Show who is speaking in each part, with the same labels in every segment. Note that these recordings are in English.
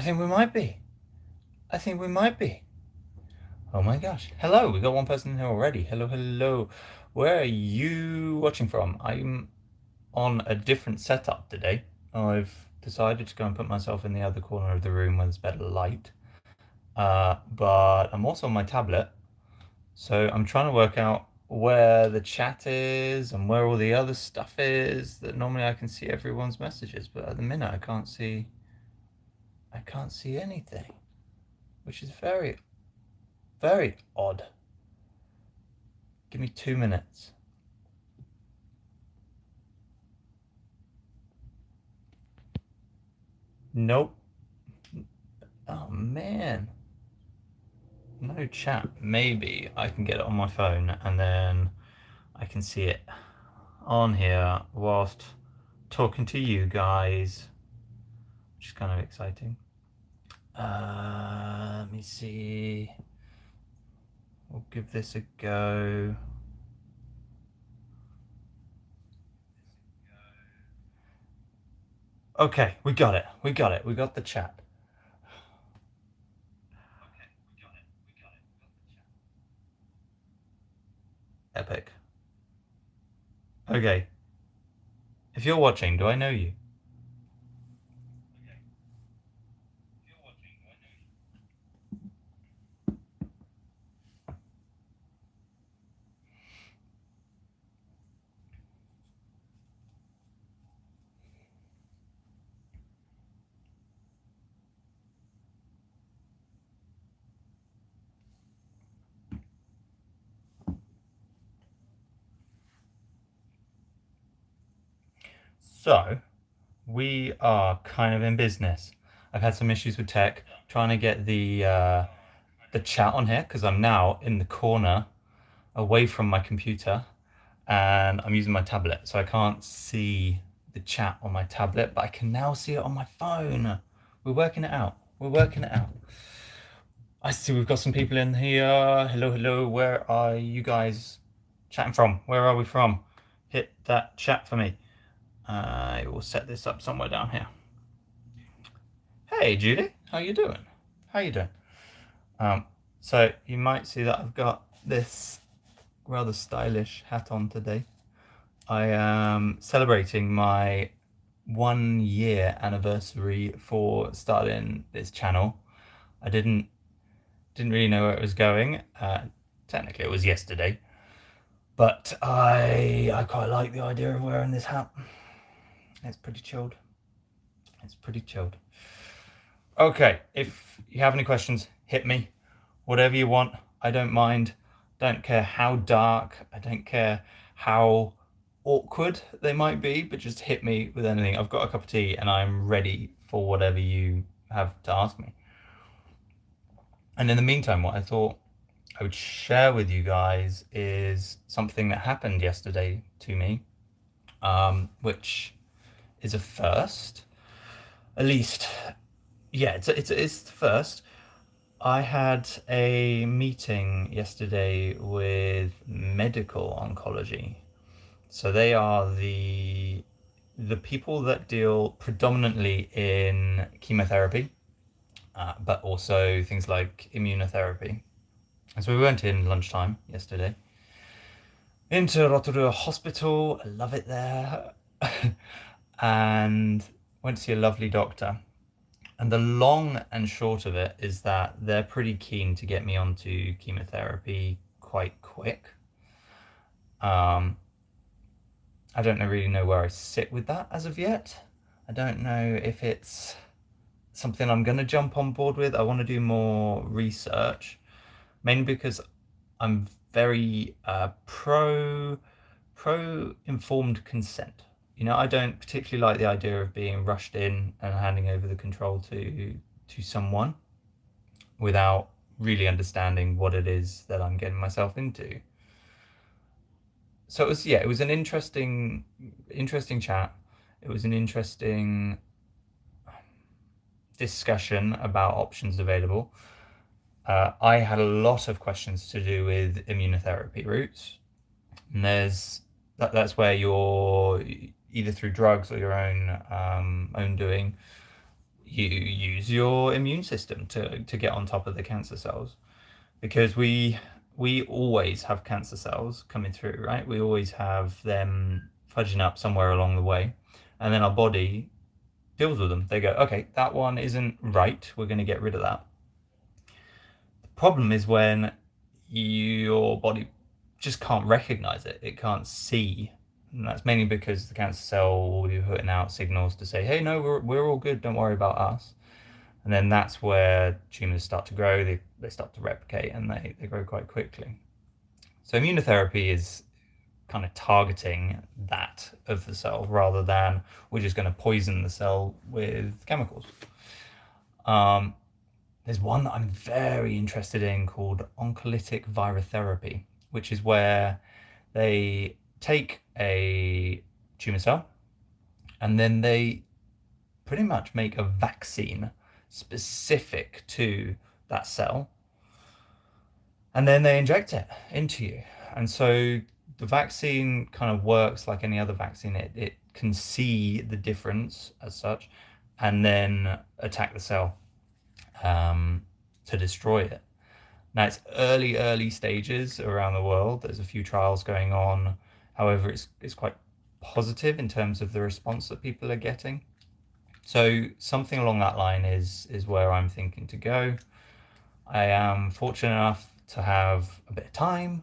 Speaker 1: I think we might be. I think we might be. Oh my gosh. Hello, we got one person here already. Hello, hello. Where are you watching from? I'm on a different setup today. I've decided to go and put myself in the other corner of the room where there's better light. But I'm also on my tablet, so I'm trying to work out where the chat is and where all the other stuff is that normally I can see everyone's messages, but at the minute I can't see anything, which is very, very odd. Give me 2 minutes. Nope. Oh man. No chat. Maybe I can get it on my phone and then I can see it on here whilst talking to you guys, which is kind of exciting. Let me see. We'll give this a go. Okay, we got it. We got it. We got the chat. Epic. Okay. If you're watching, do I know you? So, we are kind of in business. I've had some issues with tech, trying to get the chat on here because I'm now in the corner away from my computer and I'm using my tablet, so I can't see the chat on my tablet, but I can now see it on my phone. We're working it out. We're working it out. I see we've got some people in here. Hello, hello. Where are you guys chatting from? Where are we from? Hit that chat for me. I will set this up somewhere down here. Hey, Judy. How you doing? How you doing? So you might see that I've got this rather stylish hat on today. I am celebrating my 1 year anniversary for starting this channel. I didn't really know where it was going. Technically, it was yesterday, but I quite like the idea of wearing this hat. It's pretty chilled. It's pretty chilled. Okay, if you have any questions, hit me. Whatever you want, I don't mind. Don't care how dark, I don't care how awkward they might be, but just hit me with anything. I've got a cup of tea and I'm ready for whatever you have to ask me. And in the meantime, what I thought I would share with you guys is something that happened yesterday to me, which is a first. At least, yeah, it's the first. I had a meeting yesterday with medical oncology. So they are the people that deal predominantly in chemotherapy, but also things like immunotherapy. And so we went in lunchtime yesterday into Rotorua Hospital. I love it there. And went to see a lovely doctor. And the long and short of it is that they're pretty keen to get me onto chemotherapy quite quick. I don't really know where I sit with that as of yet. I don't know if it's something I'm going to jump on board with. I want to do more research, mainly because I'm very pro informed consent. I don't particularly like the idea of being rushed in and handing over the control to someone without really understanding what it is that I'm getting myself into. So it was an interesting chat. It was an interesting discussion about options available. I had a lot of questions to do with immunotherapy routes, and that's where you're either through drugs or your own doing, you use your immune system to get on top of the cancer cells, because we always have cancer cells coming through, right? We always have them fudging up somewhere along the way, and then our body deals with them. They go, okay, that one isn't right, we're going to get rid of that. The problem is when your body just can't recognize it, it can't see. And that's mainly because the cancer cell will be putting out signals to say, hey, no, we're all good, don't worry about us. And then that's where tumors start to grow, they start to replicate, and they grow quite quickly. So immunotherapy is kind of targeting that of the cell rather than we're just going to poison the cell with chemicals. There's one that I'm very interested in called oncolytic virotherapy, which is where they take a tumor cell and then they pretty much make a vaccine specific to that cell, and then they inject it into you. And so the vaccine kind of works like any other vaccine. It can see the difference as such and then attack the cell to destroy it. Now it's early stages around the world. There's a few trials going on. However, it's quite positive in terms of the response that people are getting. So something along that line is where I'm thinking to go. I am fortunate enough to have a bit of time.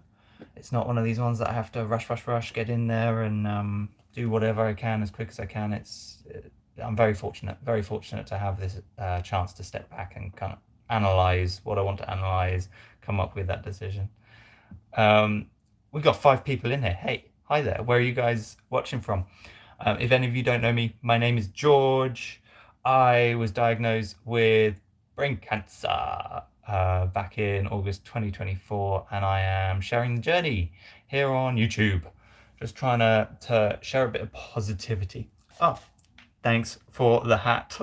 Speaker 1: It's not one of these ones that I have to rush, get in there and do whatever I can as quick as I can. I'm very fortunate to have this chance to step back and kind of analyze what I want to analyze, come up with that decision. We've got 5 people in here. Hey, hi there. Where are you guys watching from? If any of you don't know me, my name is George. I was diagnosed with brain cancer back in August 2024, and I am sharing the journey here on YouTube. Just trying to share a bit of positivity. Oh, thanks for the hat.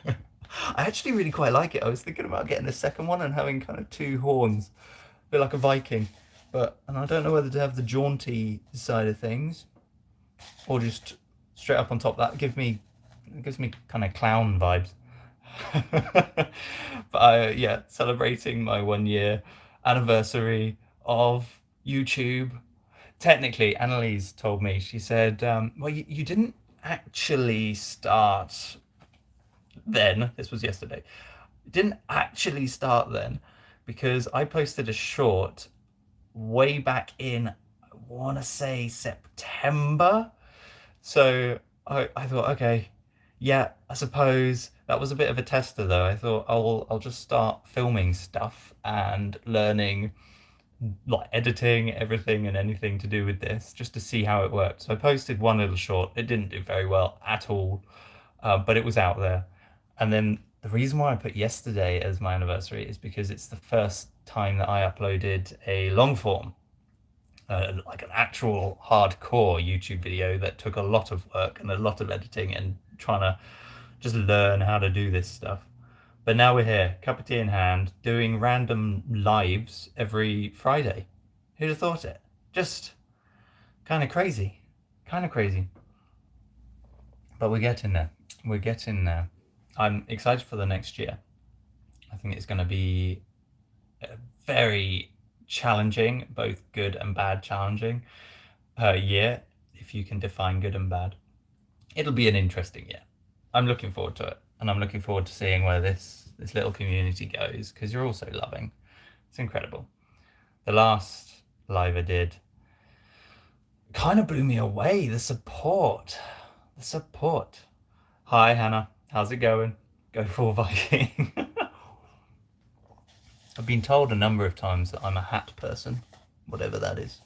Speaker 1: I actually really quite like it. I was thinking about getting a second one and having kind of 2 horns, a bit like a Viking. And I don't know whether to have the jaunty side of things or just straight up on top. That gives me kind of clown vibes. But yeah, celebrating my 1-year anniversary of YouTube. Technically, Annalise told me, she said, well, you didn't actually start then. This was yesterday. It didn't actually start then because I posted a short way back in, I want to say September. So I thought, okay, yeah, I suppose that was a bit of a tester though. I thought I'll just start filming stuff and learning like editing everything and anything to do with this just to see how it worked. So I posted one little short. It didn't do very well at all, but it was out there. And then the reason why I put yesterday as my anniversary is because it's the first time that I uploaded a long form, like an actual hardcore YouTube video that took a lot of work and a lot of editing and trying to just learn how to do this stuff. But now we're here, cup of tea in hand, doing random lives every Friday. Who'd have thought it? Just kind of crazy. But we're getting there. I'm excited for the next year. I think it's going to be very challenging, both good and bad challenging year, if you can define good and bad. It'll be an interesting year. I'm looking forward to it, and I'm looking forward to seeing where this little community goes, because you're all so loving. It's incredible. The last live I did kind of blew me away. The support. Hi Hannah, how's it going? Go for Viking. I've been told a number of times that I'm a hat person, whatever that is.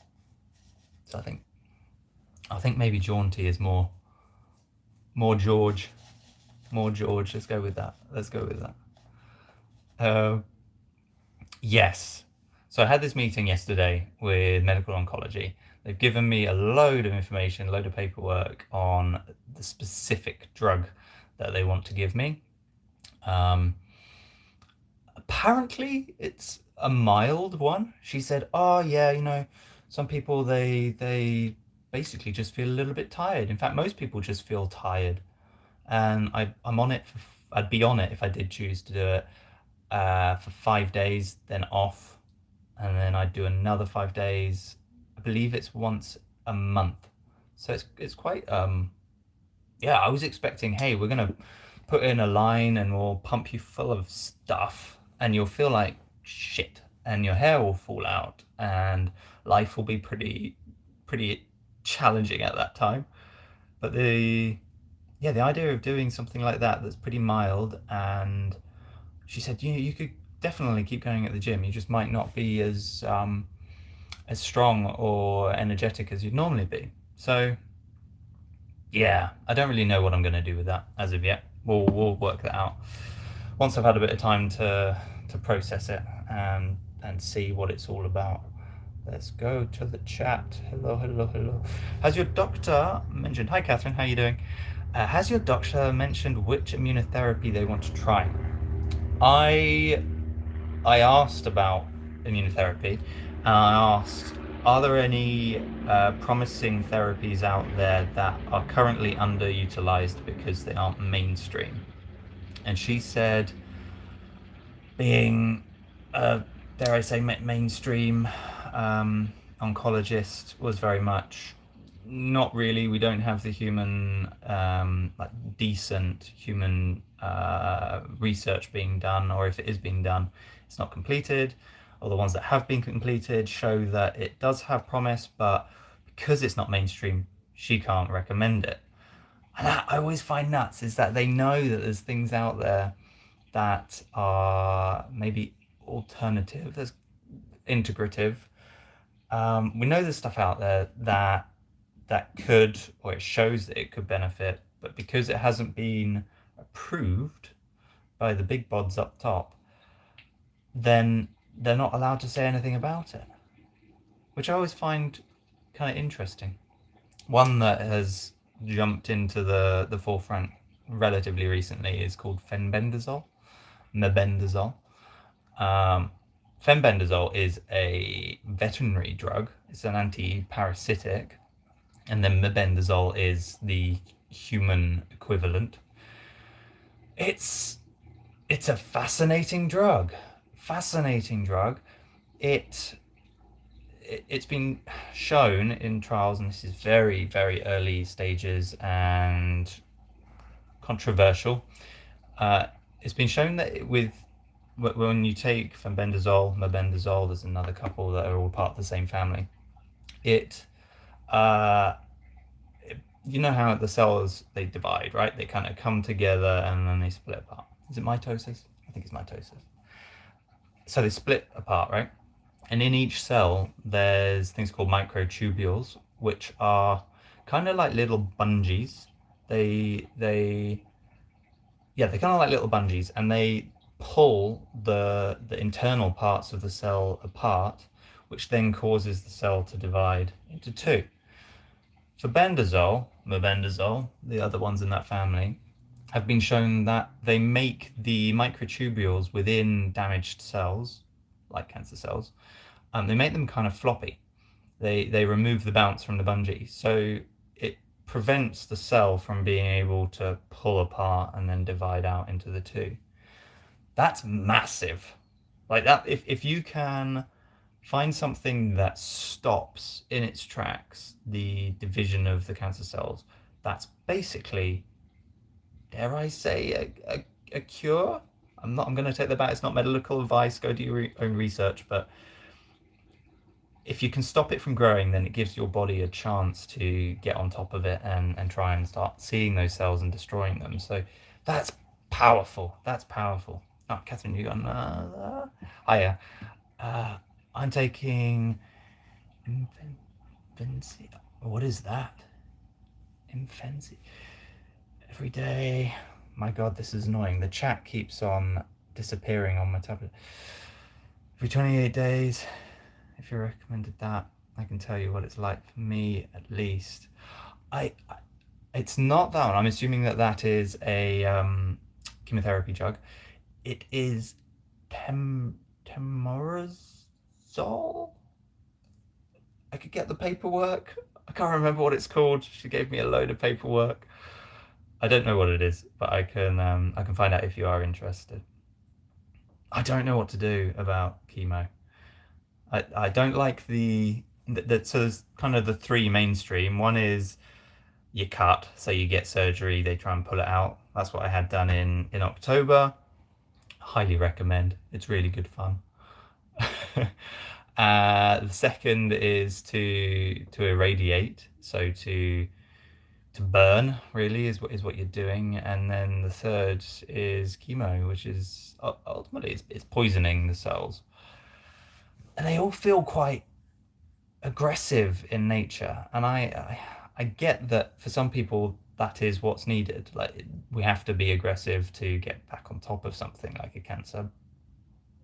Speaker 1: So I think maybe jaunty is more George. Let's go with that. Yes. So I had this meeting yesterday with medical oncology. They've given me a load of information, a load of paperwork on the specific drug that they want to give me. Apparently it's a mild one. She said, oh yeah, some people, they basically just feel a little bit tired. In fact, most people just feel tired. And I'm on it for I'd be on it if I did choose to do it for 5 days, then off, and then I'd do another 5 days. I believe it's once a month, so it's quite yeah. I was expecting, hey, we're gonna put in a line and we'll pump you full of stuff, and you'll feel like shit, and your hair will fall out, and life will be pretty challenging at that time. But the idea of doing something like that that's pretty mild, and she said you could definitely keep going at the gym. You just might not be as strong or energetic as you'd normally be. So yeah, I don't really know what I'm going to do with that as of yet. We'll work that out once I've had a bit of time to process it and see what it's all about. Let's go to the chat. Hello, hello, hello. Has your doctor mentioned? Hi, Catherine. How are you doing? Has your doctor mentioned which immunotherapy they want to try? I I asked about immunotherapy, and I asked, are there any promising therapies out there that are currently underutilized because they aren't mainstream? And she said, being, dare I say, mainstream oncologist, was very much not really. We don't have the human, like decent human research being done, or if it is being done, it's not completed. Or the ones that have been completed show that it does have promise, but because it's not mainstream, she can't recommend it. And that I always find nuts is that they know that there's things out there that are maybe alternative, there's integrative. We know there's stuff out there that could, or it shows that it could benefit, but because it hasn't been approved by the big bods up top, then they're not allowed to say anything about it, which I always find kind of interesting. One that has jumped into the forefront relatively recently is called fenbendazole, mebendazole. Um, Fenbendazole is a veterinary drug. It's an anti-parasitic, and then mebendazole is the human equivalent. It's it's a fascinating drug. Fascinating drug. It it's been shown in trials, and this is very, very early stages and controversial. It's been shown that when you take fenbendazole, mebendazole, there's another couple that are all part of the same family. It, uh, you know how the cells they divide, right? They kind of come together and then they split apart. Is it mitosis? I think it's mitosis. So they split apart, right? And in each cell, there's things called microtubules, which are kind of like little bungees. They yeah, they're kind of like little bungees, and they pull the internal parts of the cell apart, which then causes the cell to divide into two. For bendazole, mebendazole, the other ones in that family, have been shown that they make the microtubules within damaged cells, like cancer cells, they make them kind of floppy. They remove the bounce from the bungee, so it prevents the cell from being able to pull apart and then divide out into the two. That's massive. Like that, if you can find something that stops in its tracks the division of the cancer cells, that's basically, dare I say, a cure. I'm going to take that back. It's not medical advice. Go do your own research. But if you can stop it from growing, then it gives your body a chance to get on top of it and try and start seeing those cells and destroying them. So that's powerful. That's powerful. Oh, Catherine, you got another? Hiya. I'm taking Infancy. What is that? Infancy. Every day. My God, this is annoying. The chat keeps on disappearing on my tablet. Every 28 days. If you recommended that, I can tell you what it's like for me, at least. It's not that one. I'm assuming that is a chemotherapy drug. It is temorazole. I could get the paperwork. I can't remember what it's called. She gave me a load of paperwork. I don't know what it is, but I can find out if you are interested. I don't know what to do about chemo. I don't like so there's kind of the three mainstream. One is you cut, so you get surgery, they try and pull it out. That's what I had done in October. Highly recommend. It's really good fun. The second is to irradiate, so to burn really is what you're doing, and then the third is chemo, which is ultimately it's poisoning the cells, and they all feel quite aggressive in nature. And I get that for some people that is what's needed. Like we have to be aggressive to get back on top of something like a cancer.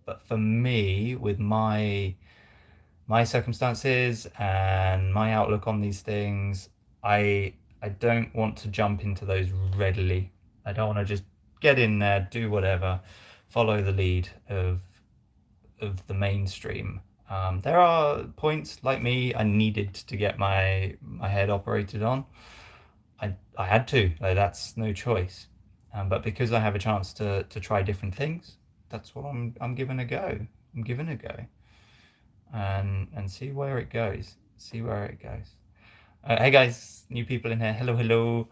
Speaker 1: But for me, with my circumstances and my outlook on these things, I don't want to jump into those readily. I don't want to just get in there, do whatever, follow the lead of the mainstream. There are points like me, I needed to get my head operated on. I had to. Like, that's no choice. But because I have a chance to try different things, that's what I'm giving a go. I'm giving a go and see where it goes. See where it goes. Hey guys, new people in here. Hello, hello.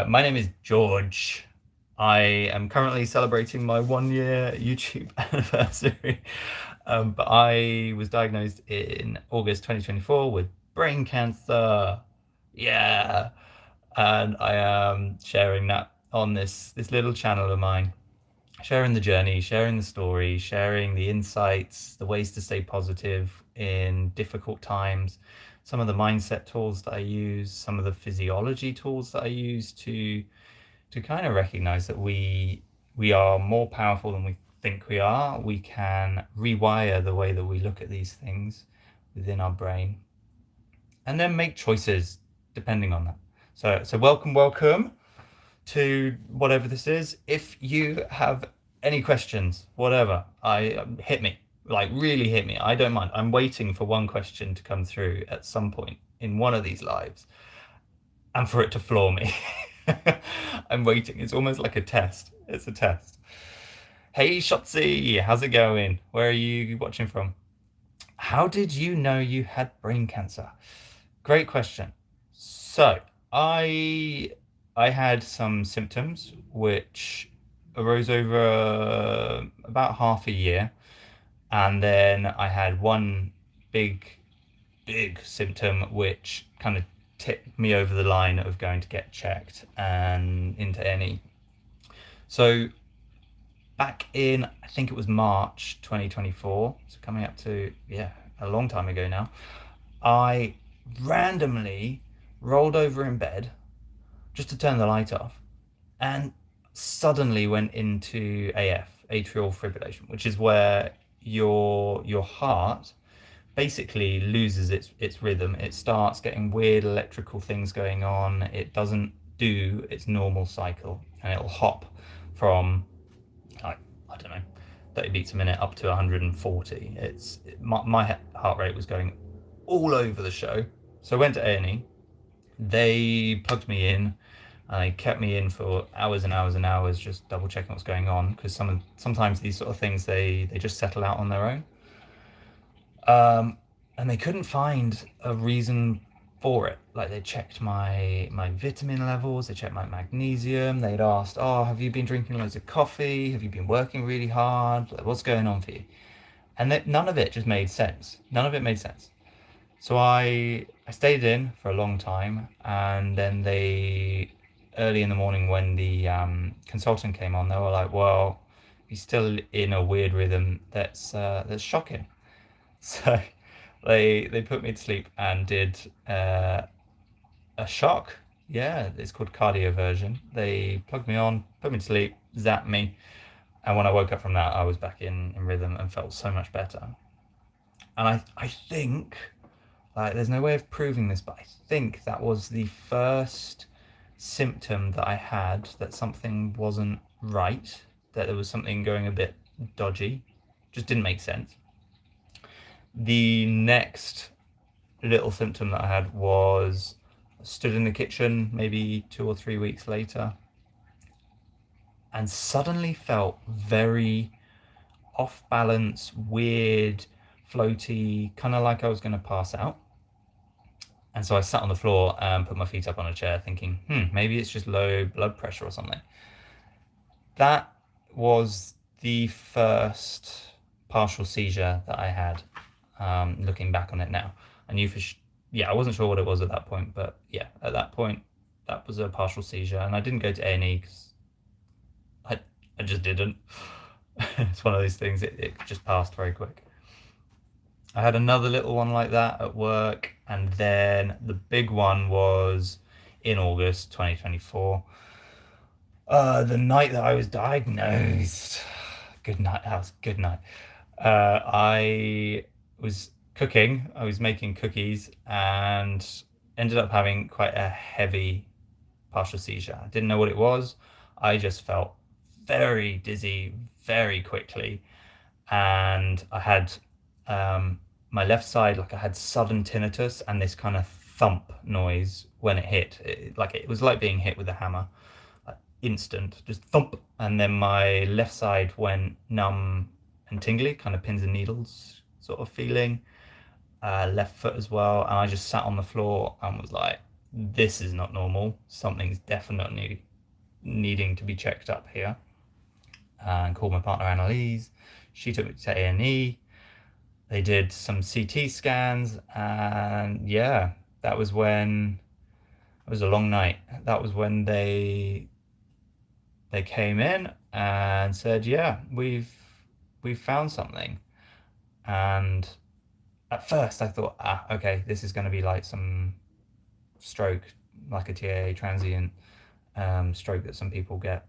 Speaker 1: My name is George. I am currently celebrating my 1 year YouTube anniversary. But I was diagnosed in August 2024 with brain cancer. Yeah. And I am sharing that on this little channel of mine, sharing the journey, sharing the story, sharing the insights, the ways to stay positive in difficult times, some of the mindset tools that I use, some of the physiology tools that I use to kind of recognize that we are more powerful than we think we are. We can rewire the way that we look at these things within our brain and then make choices depending on that. So welcome to whatever this is. If you have any questions, whatever, I hit me, like really hit me. I don't mind. I'm waiting for one question to come through at some point in one of these lives and for it to floor me. I'm waiting. It's almost like a test. It's a test. Hey Shotzi, how's it going? Where are you watching from? How did you know you had brain cancer? Great question. So I had some symptoms which arose over about half a year, and then I had one big symptom which kind of tipped me over the line of going to get checked and into any. So back in, I think it was March 2024, so coming up to, yeah, a long time ago now, I randomly rolled over in bed just to turn the light off and suddenly went into AF, atrial fibrillation, which is where your heart basically loses its rhythm. It starts getting weird electrical things going on. It doesn't do its normal cycle, and it'll hop from, like, I don't know, 30 beats a minute up to 140. My heart rate was going all over the show. So I went to A&E. They plugged me in. They kept me in for hours and hours and hours, just double checking what's going on, because sometimes these sort of things they just settle out on their own. And they couldn't find a reason for it. Like, they checked my vitamin levels, they checked my magnesium. They'd asked, "Oh, have you been drinking loads of coffee? Have you been working really hard? Like, what's going on for you?" And none of it just made sense. None of it made sense. So I stayed in for a long time, and then early in the morning when the consultant came on, they were like, "Well, he's still in a weird rhythm that's shocking." So they put me to sleep and did a shock. Yeah, it's called cardioversion. They plugged me on, put me to sleep, zapped me, and when I woke up from that, I was back in rhythm and felt so much better. And I think, like, there's no way of proving this, but I think that was the first symptom that I had that something wasn't right, that there was something going a bit dodgy, just didn't make sense. The next little symptom that I had was, I stood in the kitchen maybe 2 or 3 weeks later, and suddenly felt very off balance, weird, floaty, kind of like I was going to pass out. And so I sat on the floor and put my feet up on a chair, thinking, maybe it's just low blood pressure or something. That was the first partial seizure that I had. Looking back on it now, I knew yeah, I wasn't sure what it was at that point, but yeah, at that point, that was a partial seizure, and I didn't go to A&E because I, I just didn't. It's one of those things. It just passed very quick. I had another little one like that at work, and then the big one was in August 2024. The night that I was diagnosed. Good night. That was a good night. I was cooking. I was making cookies and ended up having quite a heavy partial seizure. I didn't know what it was. I just felt very dizzy very quickly, and I had my left side, like I had sudden tinnitus and this kind of thump noise when it hit. Like it was like being hit with a hammer, like instant, just thump. And then my left side went numb and tingly, kind of pins and needles sort of feeling. Left foot as well, and I just sat on the floor and was like, "This is not normal. Something's definitely needing to be checked up here." And called my partner Annalise. She took me to A&E. They did some CT scans, and yeah, that was when it was a long night. That was when they came in and said, "Yeah, we've found something." And at first, I thought, okay, this is going to be like some stroke, like a TIA, transient stroke that some people get.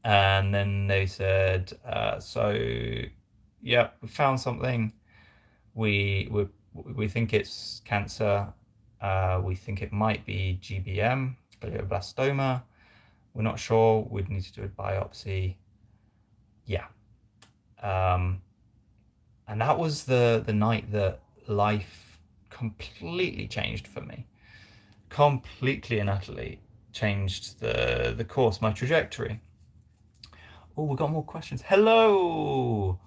Speaker 1: And then they said, so yeah, we found something. We think it's cancer. We think it might be GBM, glioblastoma. We're not sure. We'd need to do a biopsy. Yeah. Um, and that was the night that life completely changed for me. Completely and utterly changed the course, my trajectory. Oh, we've got more questions. Hello.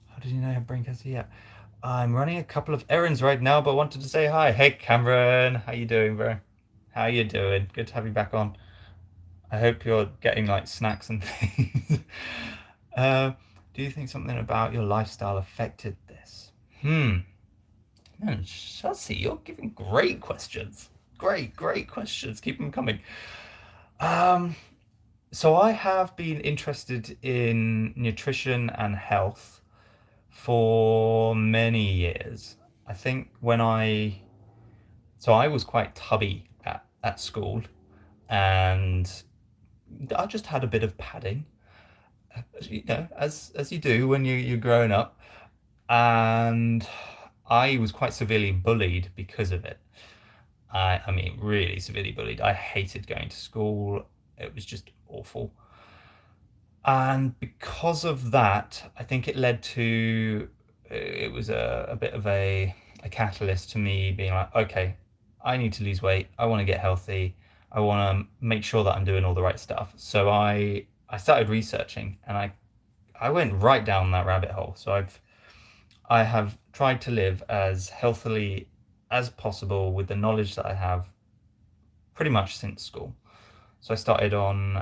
Speaker 1: How did you know I have brain cancer? Yeah. I'm running a couple of errands right now, but wanted to say hi. Hey, Cameron. How you doing, bro? How you doing? Good to have you back on. I hope you're getting like snacks and things. uh, do you think something about your lifestyle affected this? Man, Shazzy, you're giving great questions. Great questions. Keep them coming. Um, so I have been interested in nutrition and health for many years. I think so I was quite tubby at school, and I just had a bit of padding, as you do when you're growing up, and I was quite severely bullied because of it. I mean, really severely bullied. I hated going to school. It was just awful. And because of that, I think it led to it was a bit of a catalyst to me being like, okay, I need to lose weight. I want to get healthy. I want to make sure that I'm doing all the right stuff. So I started researching, and I went right down that rabbit hole. So I have tried to live as healthily as possible with the knowledge that I have pretty much since school. So I started on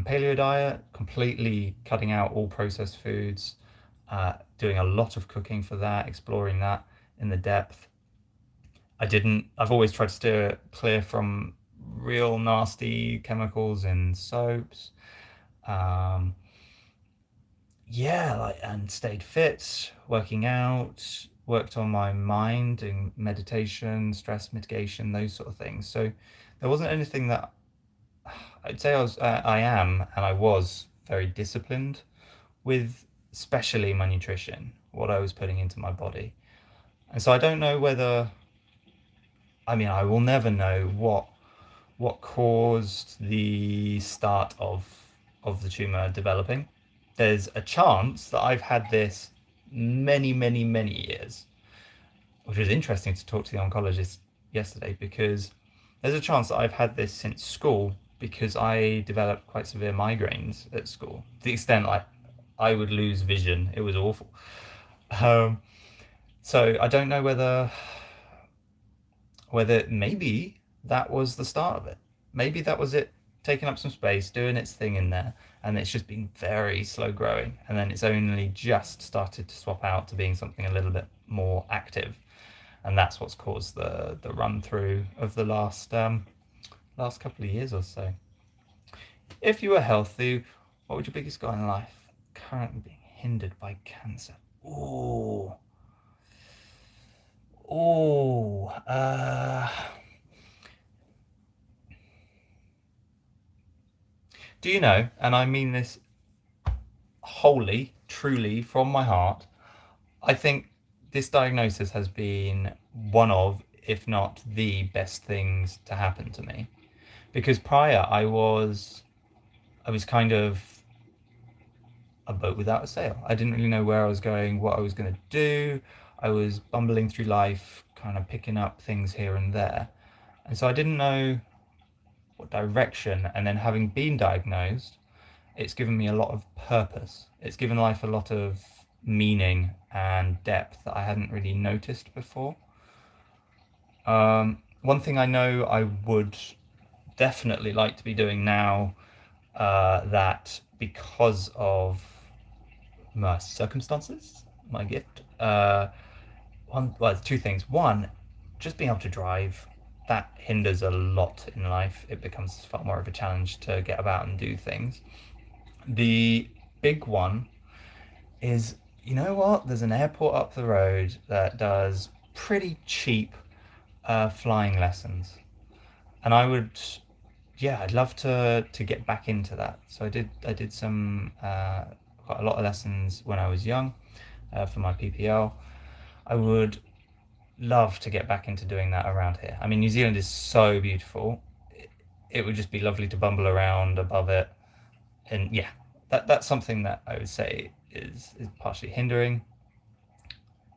Speaker 1: paleo diet, completely cutting out all processed foods, doing a lot of cooking for that, exploring that in the depth. I've always tried to steer clear from real nasty chemicals in soaps. Um, yeah, like, and stayed fit, working out, worked on my mind, doing meditation, stress mitigation, those sort of things. So there wasn't anything that I'd say I am, and I was very disciplined with, especially my nutrition, what I was putting into my body. And so I don't know whether, I mean, I will never know what caused the start of the tumor developing. There's a chance that I've had this many years, which was interesting to talk to the oncologist yesterday, because there's a chance that I've had this since school because I developed quite severe migraines at school. To the extent like I would lose vision. It was awful. Um, so I don't know whether maybe that was the start of it. Maybe that was it taking up some space, doing its thing in there, and it's just been very slow growing, and then it's only just started to swap out to being something a little bit more active, and that's what's caused the run through of the last couple of years or so. If you were healthy, what would your biggest goal in life currently being hindered by cancer? Oh, oh, do you know? And I mean this wholly, truly from my heart. I think this diagnosis has been one of, if not the best things to happen to me. Because prior I was kind of a boat without a sail. I didn't really know where I was going, what I was going to do. I was bumbling through life, kind of picking up things here and there. And so I didn't know what direction. And then having been diagnosed, it's given me a lot of purpose. It's given life a lot of meaning and depth that I hadn't really noticed before. One thing I know I would definitely like to be doing now, that because of my circumstances, my gift, it's two things. One, just being able to drive, that hinders a lot in life. It becomes far more of a challenge to get about and do things. The big one is, you know what? There's an airport up the road that does pretty cheap flying lessons, and I'd love to get back into that. So I did some quite a lot of lessons when I was young for my PPL. I would love to get back into doing that around here. I mean, New Zealand is so beautiful. It would just be lovely to bumble around above it, and yeah, that's something that I would say is partially hindering.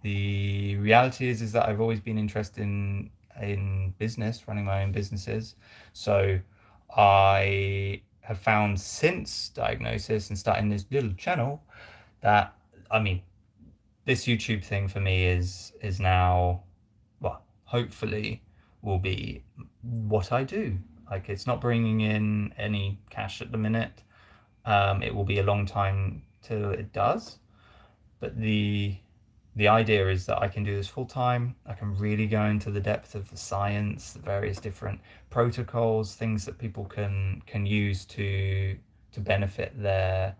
Speaker 1: The reality is that I've always been interested in business, running my own businesses. So I have found since diagnosis and starting this little channel that, I mean, this YouTube thing for me is now, well, hopefully will be what I do. Like, it's not bringing in any cash at the minute. It will be a long time till it does, but the idea is that I can do this full time. I can really go into the depth of the science, the various different protocols, things that people can use to benefit their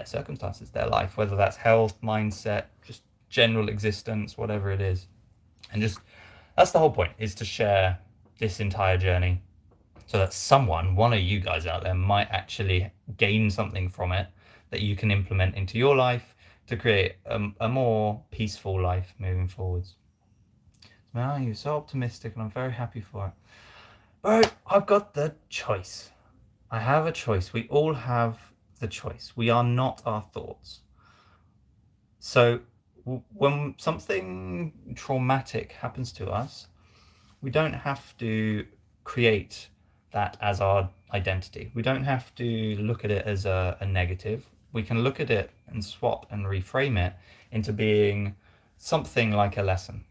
Speaker 1: circumstances, their life, whether that's health, mindset, just general existence, whatever it is. And just that's the whole point, is to share this entire journey so that one of you guys out there, might actually gain something from it that you can implement into your life to create a more peaceful life moving forwards. Man, you're so optimistic, and I'm very happy for it. Bro, I've got the choice. I have a choice. We all have the choice. We are not our thoughts. So when something traumatic happens to us, we don't have to create that as our identity. We don't have to look at it as a negative. We can look at it and swap and reframe it into being something like a lesson.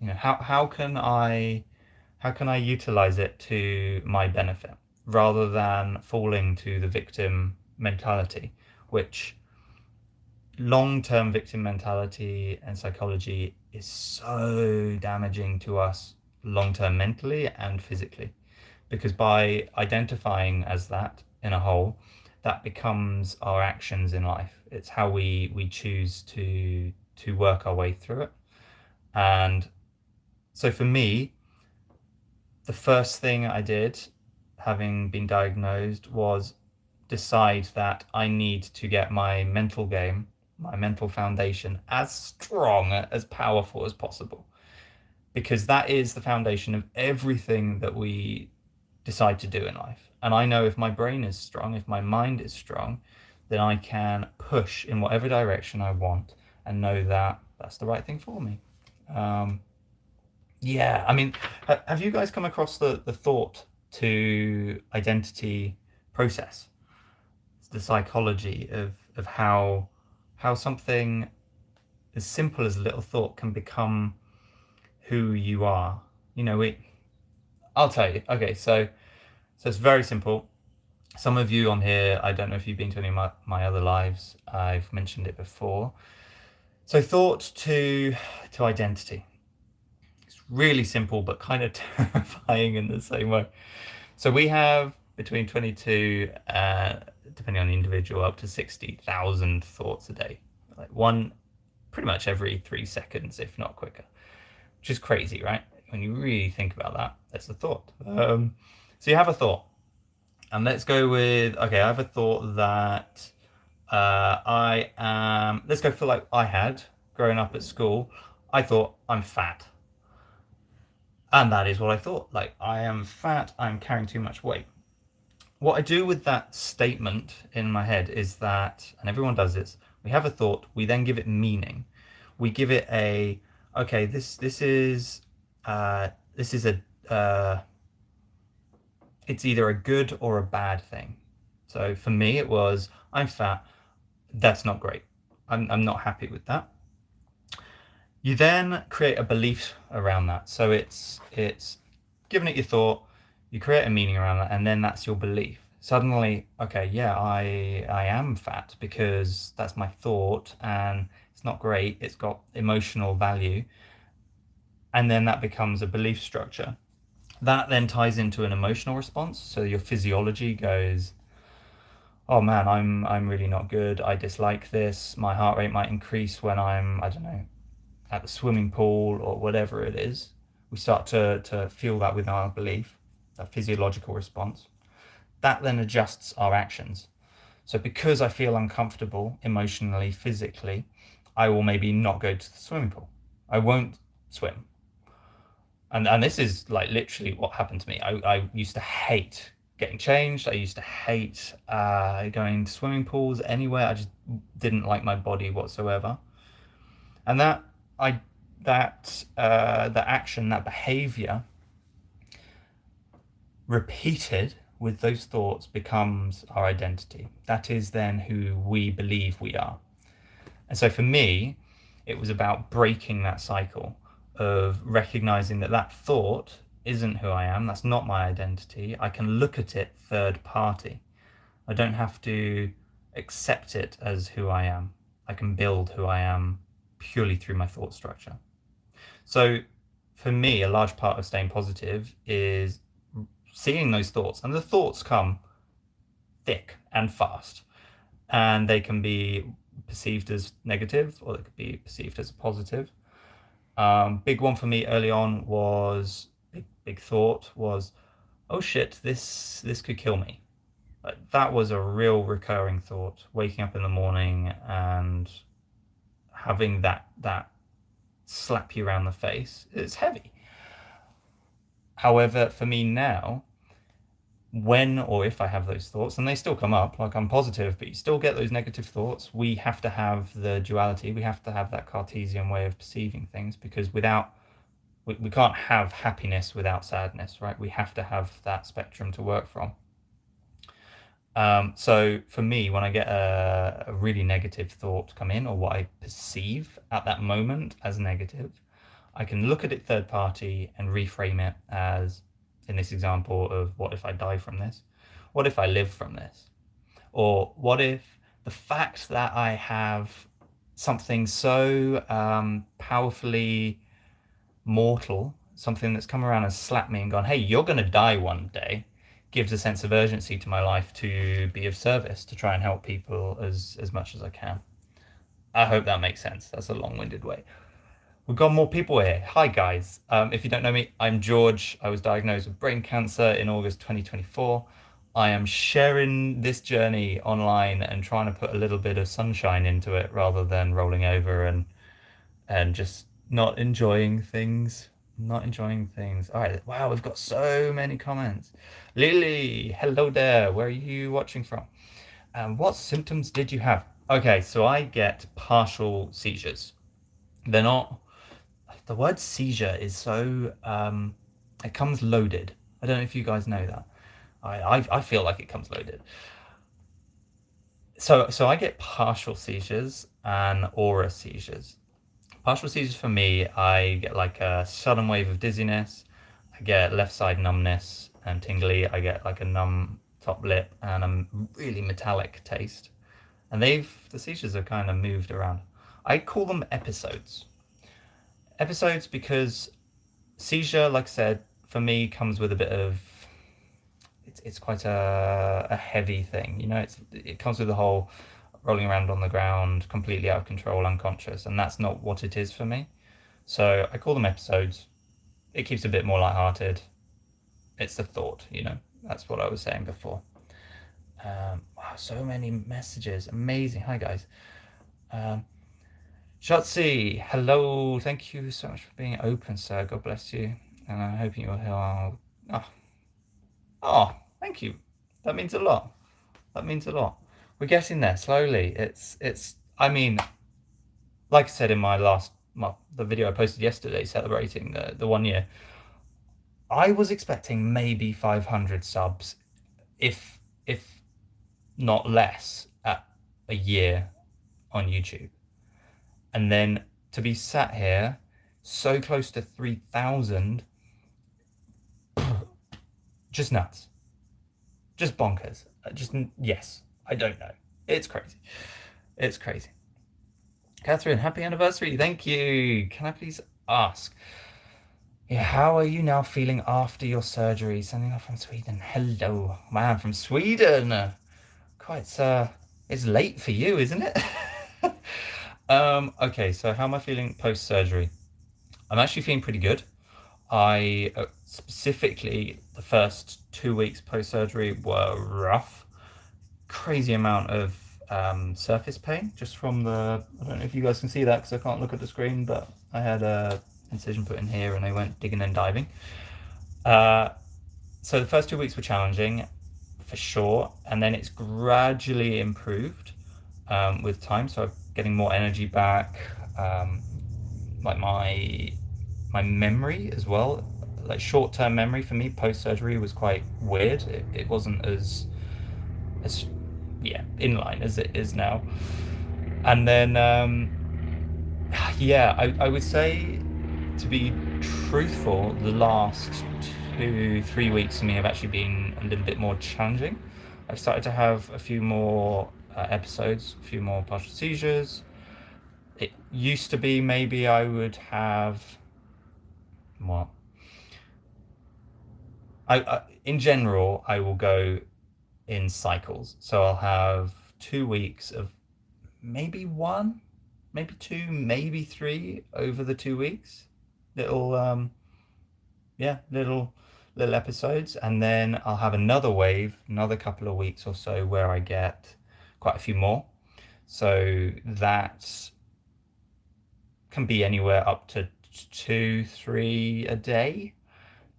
Speaker 1: You know, how can I utilize it to my benefit, rather than falling to the victim mentality, which long-term victim mentality and psychology is so damaging to us long-term, mentally and physically, because by identifying as that in a whole, that becomes our actions in life. It's how we choose to work our way through it. And so for me, the first thing I did, having been diagnosed, was decide that I need to get my mental game, my mental foundation, as strong, as powerful as possible, because that is the foundation of everything that we decide to do in life. And I know if my brain is strong, if my mind is strong, then I can push in whatever direction I want and know that that's the right thing for me. Yeah, I mean, have you guys come across the thought to identity process. It's the psychology of how something as simple as a little thought can become who you are. You know, I'll tell you. Okay, so it's very simple. Some of you on here, I don't know if you've been to any of my other lives. I've mentioned it before. So thought to identity. It's really simple, but kind of terrifying in the same way. So we have between 22, depending on the individual, up to 60,000 thoughts a day. Like one pretty much every 3 seconds, if not quicker, which is crazy, right? When you really think about that, that's a thought. So you have a thought, and let's go with, okay, I have a thought that I am, let's go for like I had growing up at school, I thought I'm fat. And that is what I thought. Like, I am fat, I'm carrying too much weight. What I do with that statement in my head is that, and everyone does this, we have a thought, we then give it meaning. We give it a, okay, this is a it's either a good or a bad thing. So for me, it was, I'm fat, that's not great. I'm not happy with that. You then create a belief around that. So it's giving it your thought, you create a meaning around that, and then that's your belief. Suddenly, okay, yeah, I am fat because that's my thought, and it's not great. It's got emotional value, and then that becomes a belief structure. That then ties into an emotional response. So your physiology goes, oh man, I'm really not good. I dislike this. My heart rate might increase when I'm, I don't know, at the swimming pool or whatever it is. We start to feel that with our belief, that physiological response. That then adjusts our actions. So because I feel uncomfortable emotionally, physically, I will maybe not go to the swimming pool. I won't swim. And this is like literally what happened to me. I used to hate getting changed. I used to hate going to swimming pools anywhere. I just didn't like my body whatsoever. And the action, that behavior repeated with those thoughts becomes our identity. That is then who we believe we are. And so for me, it was about breaking that cycle of recognizing that that thought isn't who I am. That's not my identity. I can look at it third party. I don't have to accept it as who I am. I can build who I am purely through my thought structure. So for me, a large part of staying positive is seeing those thoughts. And the thoughts come thick and fast. And they can be perceived as negative, or they could be perceived as a positive. Big one for me early on was, big thought was, oh shit, this could kill me. Like, that was a real recurring thought, waking up in the morning and having that slap you around the face. It's heavy. However, for me now, when or if I have those thoughts, and they still come up, like I'm positive, but you still get those negative thoughts, we have to have the duality. We have to have that Cartesian way of perceiving things, because we can't have happiness without sadness, right? We have to have that spectrum to work from. So for me, when I get a really negative thought come in, or what I perceive at that moment as negative, I can look at it third party and reframe it as, in this example of, what if I die from this? What if I live from this? Or what if the fact that I have something so powerfully mortal, something that's come around and slapped me and gone, hey, you're going to die one day, gives a sense of urgency to my life to be of service, to try and help people as much as I can. I hope that makes sense. That's a long-winded way. We've got more people here. Hi, guys. If you don't know me, I'm George. I was diagnosed with brain cancer in August 2024. I am sharing this journey online and trying to put a little bit of sunshine into it, rather than rolling over and just not enjoying things. Not enjoying things. All right. Wow, we've got so many comments. Lily, hello there. Where are you watching from? What symptoms did you have? Okay, so I get partial seizures. They're not, the word seizure is so, it comes loaded. I don't know if you guys know that. I feel like it comes loaded. So I get partial seizures and aura seizures. Partial seizures for me, I get like a sudden wave of dizziness. I get left side numbness and tingly. I get like a numb top lip and a really metallic taste. And the seizures are kind of moved around. I call them episodes. Episodes because seizure, like I said, for me comes with a bit of it's quite a heavy thing. It comes with the whole rolling around on the ground, completely out of control, unconscious, and that's not what it is for me. So I call them episodes. It keeps it a bit more lighthearted. It's the thought. That's what I was saying before. Wow, so many messages. Amazing. Hi, guys. Shotzi, hello. Thank you so much for being open, sir. God bless you. And I'm hoping you'll heal. Oh, thank you. That means a lot. That means a lot. We're getting there slowly. I mean, like I said in the video I posted yesterday celebrating the 1 year, I was expecting maybe 500 subs, if not less, at a year on YouTube. And then to be sat here so close to 3,000, just nuts. Just bonkers. Yes, I don't know. It's crazy. It's crazy. Catherine, happy anniversary. Thank you. Can I please ask, how are you now feeling after your surgery? Sending off from Sweden. Hello, man, from Sweden. Quite, it's late for you, isn't it? Okay, so how am I feeling post-surgery? I'm actually feeling pretty good. I specifically, the first 2 weeks post-surgery were rough. Crazy amount of surface pain just from I don't know if you guys can see that because I can't look at the screen, but I had a incision put in here and I went digging and diving. So the first 2 weeks were challenging for sure, and then it's gradually improved with time. So I'm getting more energy back, like my memory as well. Like short-term memory for me post-surgery was quite weird. It wasn't as in line as it is now. And then I would say, to be truthful, the last 2-3 weeks for me have actually been a little bit more challenging. I've started to have a few more episodes, a few more partial seizures. It used to be maybe I would have what in general I will go in cycles. So I'll have 2 weeks of maybe one, maybe two, maybe three over the 2 weeks. Little little episodes, and then I'll have another wave, another couple of weeks or so where I get quite a few more. So that can be anywhere up to 2-3 a day.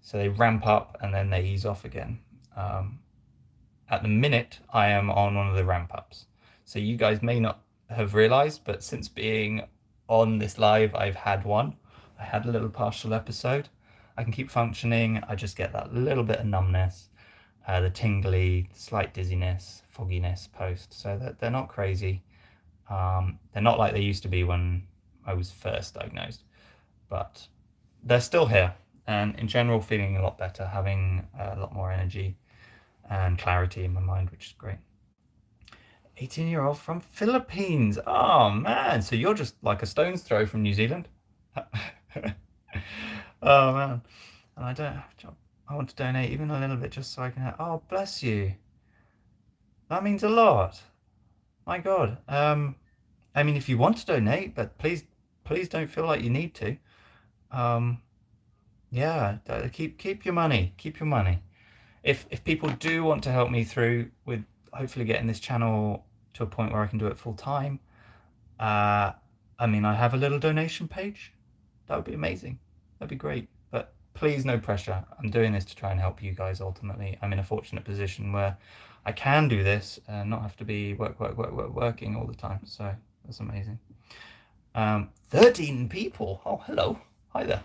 Speaker 1: So they ramp up and then they ease off again. At the minute, I am on one of the ramp ups. So you guys may not have realized, but since being on this live, I've had one. I had a little partial episode. I can keep functioning. I just get that little bit of numbness, the tingly, slight dizziness, fogginess post. So they're not crazy. They're not like they used to be when I was first diagnosed, but they're still here. And in general, feeling a lot better, having a lot more energy and clarity in my mind, which is great. 18-year-old from Philippines. Oh man, so you're just like a stone's throw from New Zealand. Oh man, and I don't have a job. I want to donate even a little bit just so I can have. Oh, bless you. That means a lot. My God. I mean, if you want to donate, but please don't feel like you need to. Yeah, keep your money. Keep your money. If people do want to help me through with hopefully getting this channel to a point where I can do it full time, I mean, I have a little donation page. That would be amazing. That'd be great. But please, no pressure. I'm doing this to try and help you guys ultimately. I'm in a fortunate position where I can do this and not have to be working all the time. So that's amazing. 13 people. Oh, hello. Hi there.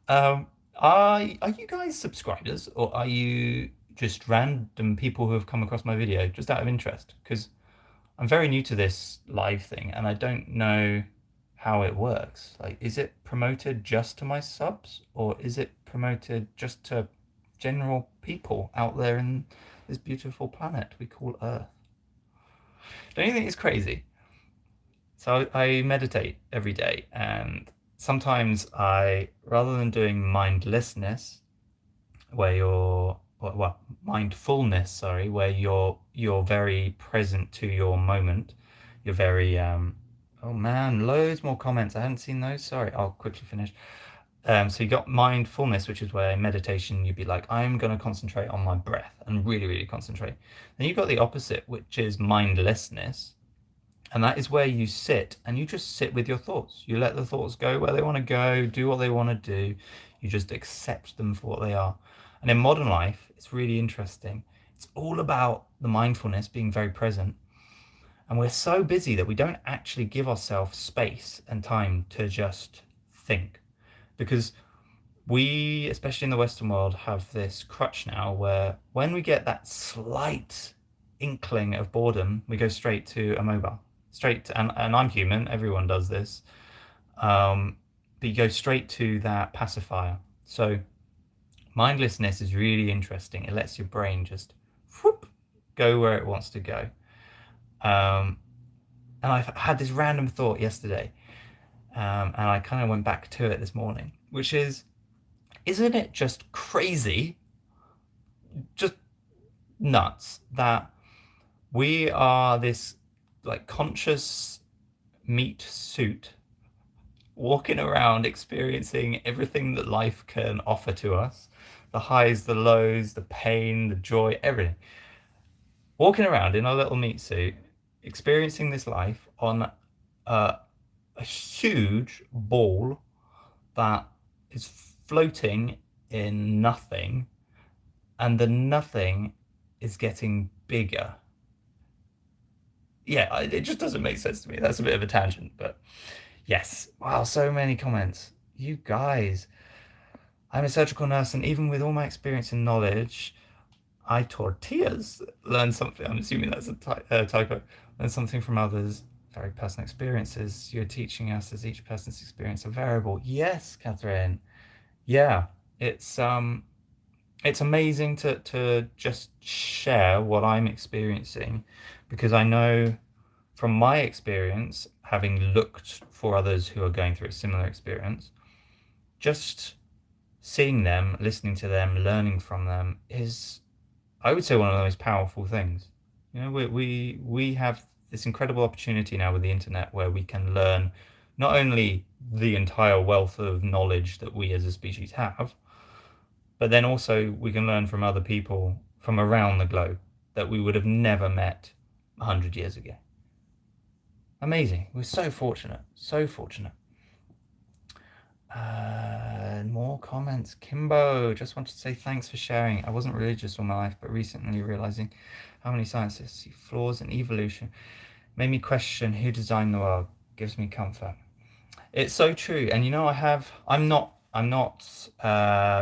Speaker 1: Are you guys subscribers, or are you just random people who have come across my video just out of interest because I'm very new to this live thing and I don't know how it works. Like, is it promoted just to my subs or is it promoted just to general people out there in this beautiful planet we call Earth? Don't you think it's crazy? So I meditate every day, and sometimes rather than doing mindlessness, where well, mindfulness, sorry, where you're very present to your moment, you're very oh man, loads more comments. I hadn't seen those. Sorry, I'll quickly finish. So you got mindfulness, which is where in meditation you'd be like, I'm going to concentrate on my breath and really, really concentrate. Then you've got the opposite, which is mindlessness, and that is where you sit and you just sit with your thoughts. You let the thoughts go where they want to go, do what they want to do. You just accept them for what they are. And in modern life, it's really interesting. It's all about the mindfulness, being very present. And we're so busy that we don't actually give ourselves space and time to just think. Because we, especially in the Western world, have this crutch now where when we get that slight inkling of boredom, we go straight to a mobile. And I'm human, everyone does this. But you go straight to that pacifier. So mindlessness is really interesting. It lets your brain just whoop, go where it wants to go. And I've had this random thought yesterday, and I kind of went back to it this morning, which is, isn't it just crazy, just nuts, that we are this like conscious meat suit walking around experiencing everything that life can offer to us, the highs, the lows, the pain, the joy, everything, walking around in our little meat suit experiencing this life on a huge ball that is floating in nothing, and the nothing is getting bigger. Yeah, it just doesn't make sense to me. That's a bit of a tangent, but yes. Wow, so many comments. You guys. I'm a surgical nurse, and even with all my experience and knowledge, I tortillas learn something. I'm assuming that's a typo. Learn something from others. Very personal experiences. You're teaching us as each person's experience a variable. Yes, Catherine. Yeah, it's amazing to just share what I'm experiencing, because I know from my experience, having looked for others who are going through a similar experience, just seeing them, listening to them, learning from them is, I would say, one of the most powerful things. You know, we have this incredible opportunity now with the internet where we can learn not only the entire wealth of knowledge that we as a species have, but then also we can learn from other people from around the globe that we would have never met 100 years ago. Amazing. We're so fortunate. So fortunate. More comments. Kimbo, just wanted to say thanks for sharing. I wasn't religious all my life, but recently realizing how many scientists see flaws in evolution made me question who designed the world. Gives me comfort. It's so true. And you know, I'm not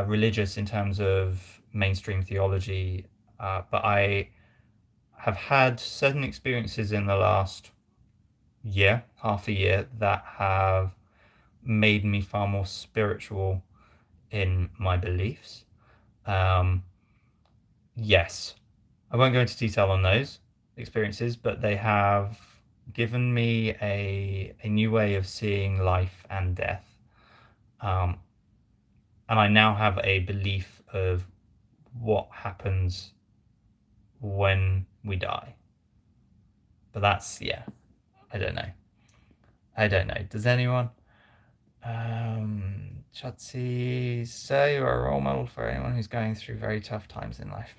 Speaker 1: religious in terms of mainstream theology, but I have had certain experiences in the last year, half a year, that have made me far more spiritual in my beliefs. Yes, I won't go into detail on those experiences, but they have given me a new way of seeing life and death. And I now have a belief of what happens when we die. But that's, yeah, I don't know. I don't know. Does anyone? Chatsi, sir, you are a role model for anyone who's going through very tough times in life.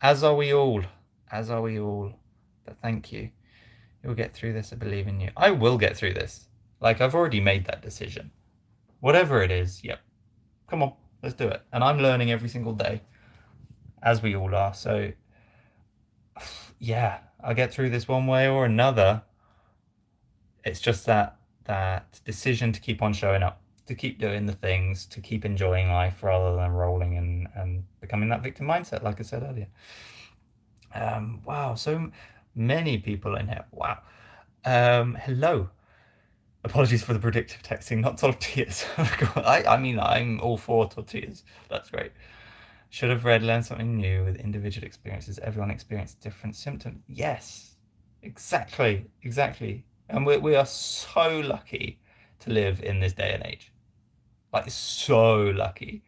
Speaker 1: As are we all. As are we all. But thank you. You'll get through this. I believe in you. I will get through this. Like, I've already made that decision. Whatever it is, yep. Come on, let's do it. And I'm learning every single day, as we all are. So, yeah, I'll get through this one way or another. It's just that decision to keep on showing up. to keep doing the things, to keep enjoying life rather than rolling and becoming that victim mindset, like I said earlier. Wow, so many people in here. Wow. Hello. Apologies for the predictive texting, not tortillas. I mean, I'm all for tortillas. That's great. Should have read Learn Something New with individual experiences. Everyone experienced different symptoms. Yes, exactly, exactly. And we are so lucky to live in this day and age. Like, so lucky.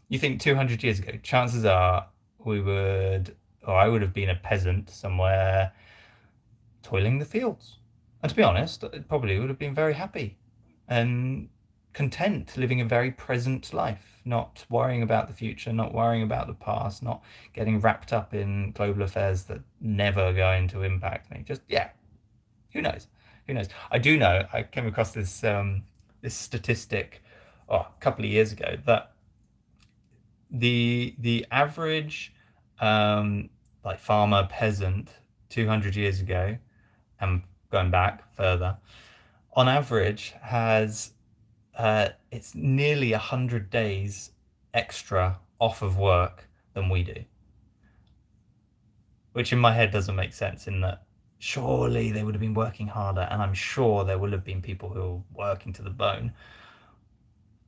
Speaker 1: You think 200 years ago, chances are we would, or I would have been a peasant somewhere toiling the fields. And to be honest, I probably would have been very happy and content, living a very present life, not worrying about the future, not worrying about the past, not getting wrapped up in global affairs that never going to impact me. Just, yeah, who knows? Who knows? I do know, I came across this statistic a couple of years ago that the average like farmer peasant 200 years ago and going back further, on average has it's nearly 100 days extra off of work than we do, which in my head doesn't make sense in that surely they would have been working harder, and I'm sure there will have been people who are working to the bone.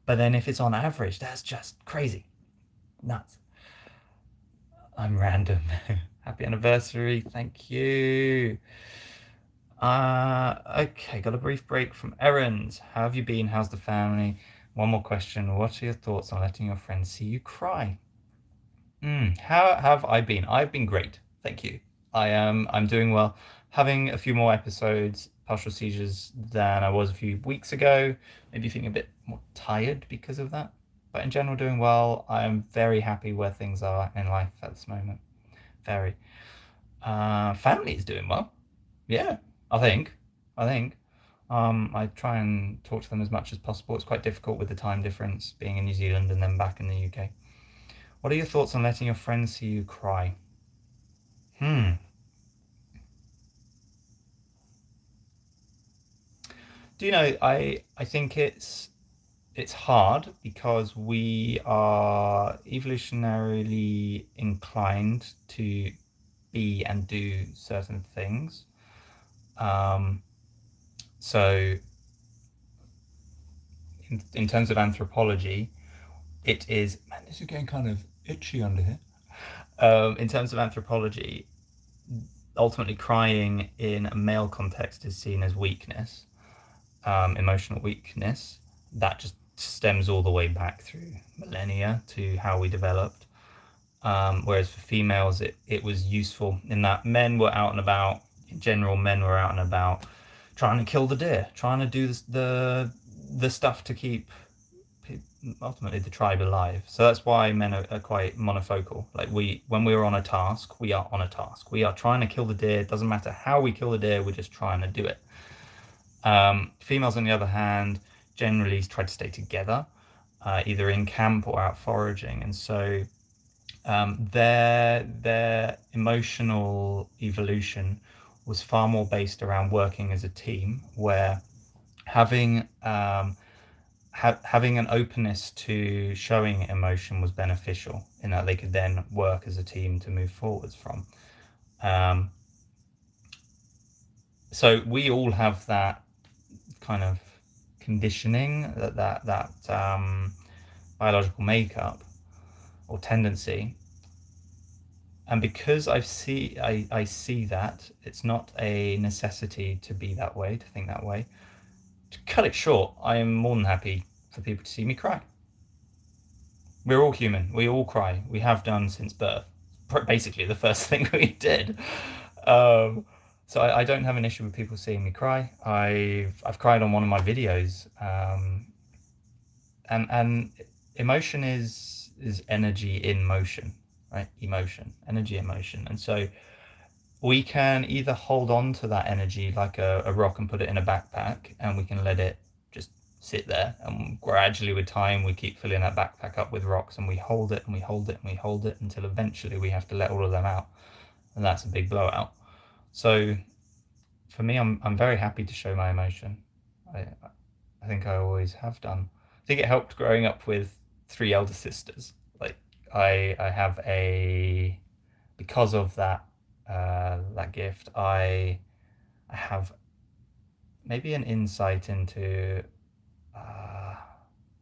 Speaker 1: But then if it's on average, that's just crazy. Nuts. I'm random. Happy anniversary. Thank you. Okay, got a brief break from errands. How have you been? How's the family? One more question. What are your thoughts on letting your friends see you cry? How have I been? I've been great. Thank you. I'm doing well. Having a few more episodes, partial seizures than I was a few weeks ago. Maybe feeling a bit more tired because of that. But in general, doing well. I'm very happy where things are in life at this moment. Very. Family is doing well. Yeah, I think. I think. I try and talk to them as much as possible. It's quite difficult with the time difference, being in New Zealand and then back in the UK. What are your thoughts on letting your friends see you cry? Hmm. Do you know, I think it's hard because we are evolutionarily inclined to be and do certain things. Um, so in terms of anthropology, it is, man, this is getting kind of itchy under here. In terms of anthropology, ultimately crying in a male context is seen as weakness, emotional weakness. That just stems all the way back through millennia to how we developed. Whereas for females, it was useful in that men were out and about. In general, men were out and about trying to kill the deer, trying to do the stuff to keep ultimately the tribe alive. So that's why men are quite monofocal. Like when we are on a task, we are on a task. We are trying to kill the deer. It doesn't matter how we kill the deer, we're just trying to do it. Females, on the other hand, generally try to stay together, either in camp or out foraging. And so their emotional evolution was far more based around working as a team, where having having an openness to showing emotion was beneficial in that they could then work as a team to move forwards from. Um, so we all have that kind of conditioning, that biological makeup or tendency. And because I see that it's not a necessity to be that way, to think that way. To cut it short, I am more than happy for people to see me cry. We're all human. We all cry. We have done since birth. Basically, the first thing we did. Um, so I don't have an issue with people seeing me cry. I've cried on one of my videos, and emotion is energy in motion, right? Emotion, energy, emotion, and so we can either hold on to that energy like a rock and put it in a backpack, and we can let it just sit there, and gradually with time we keep filling that backpack up with rocks, and we hold it and we hold it and we hold it until eventually we have to let all of them out, and that's a big blowout. So for me, I'm very happy to show my emotion. I think I always have done. think it helped growing up with three elder sisters. Like I have a because of that gift, I have maybe an insight into uh,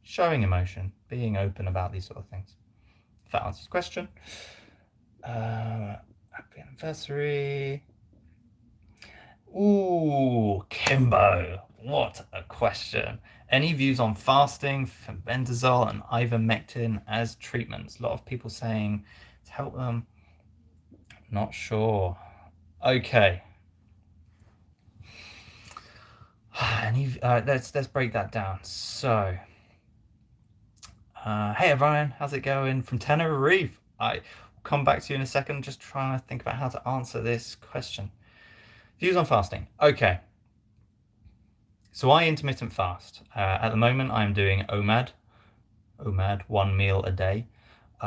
Speaker 1: showing emotion, being open about these sort of things. If that answers the question. Happy anniversary. Ooh, Kimbo. What a question. Any views on fasting, fenbendazole, and ivermectin as treatments? A lot of people saying to help them. Not sure. Okay. Let's break that down. So, hey everyone, how's it going from Tenerife? I will come back to you in a second. Just trying to think about how to answer this question. Views on fasting. Okay. So I intermittent fast. At the moment, I'm doing OMAD, 1 meal a day.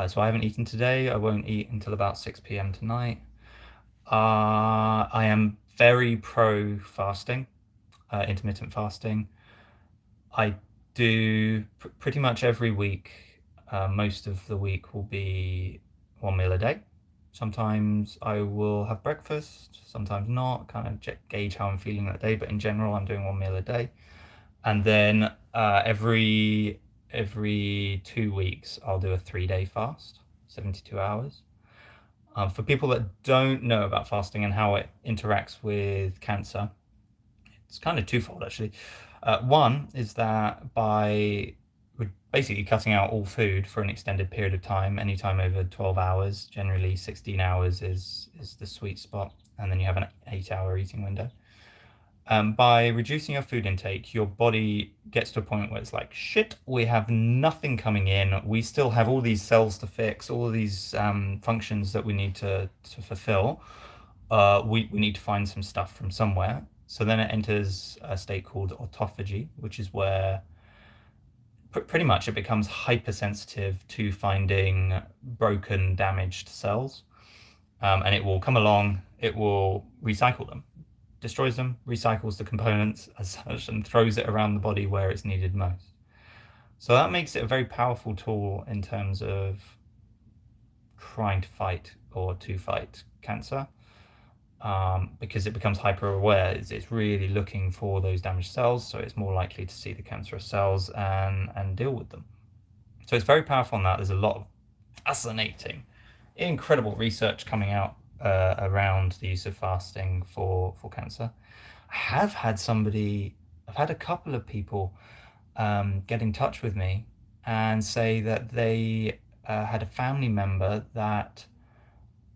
Speaker 1: So I haven't eaten today. I won't eat until about 6 p.m. tonight. I am very pro fasting, intermittent fasting. I do pretty much every week. Most of the week will be 1 meal a day. Sometimes I will have breakfast, sometimes not, kind of gauge how I'm feeling that day. But in general, I'm doing 1 meal a day. And then every 2 weeks, I'll do a 3-day fast, 72 hours. For people that don't know about fasting and how it interacts with cancer, it's kind of twofold actually. One is that by basically cutting out all food for an extended period of time, anytime over 12 hours, generally 16 hours is the sweet spot, and then you have an 8-hour eating window. By reducing your food intake, your body gets to a point where it's like, shit, we have nothing coming in. We still have all these cells to fix, all of these functions that we need to fulfill. We need to find some stuff from somewhere. So then it enters a state called autophagy, which is where pretty much it becomes hypersensitive to finding broken, damaged cells. And it will come along, it will recycle them, destroys them, recycles the components as such, and throws it around the body where it's needed most. So that makes it a very powerful tool in terms of trying to fight or to fight cancer, because it becomes hyper aware. It's really looking for those damaged cells, so it's more likely to see the cancerous cells and deal with them. So it's very powerful on that. There's a lot of fascinating, incredible research coming out around the use of fasting for cancer. I've had a couple of people get in touch with me and say that they had a family member that,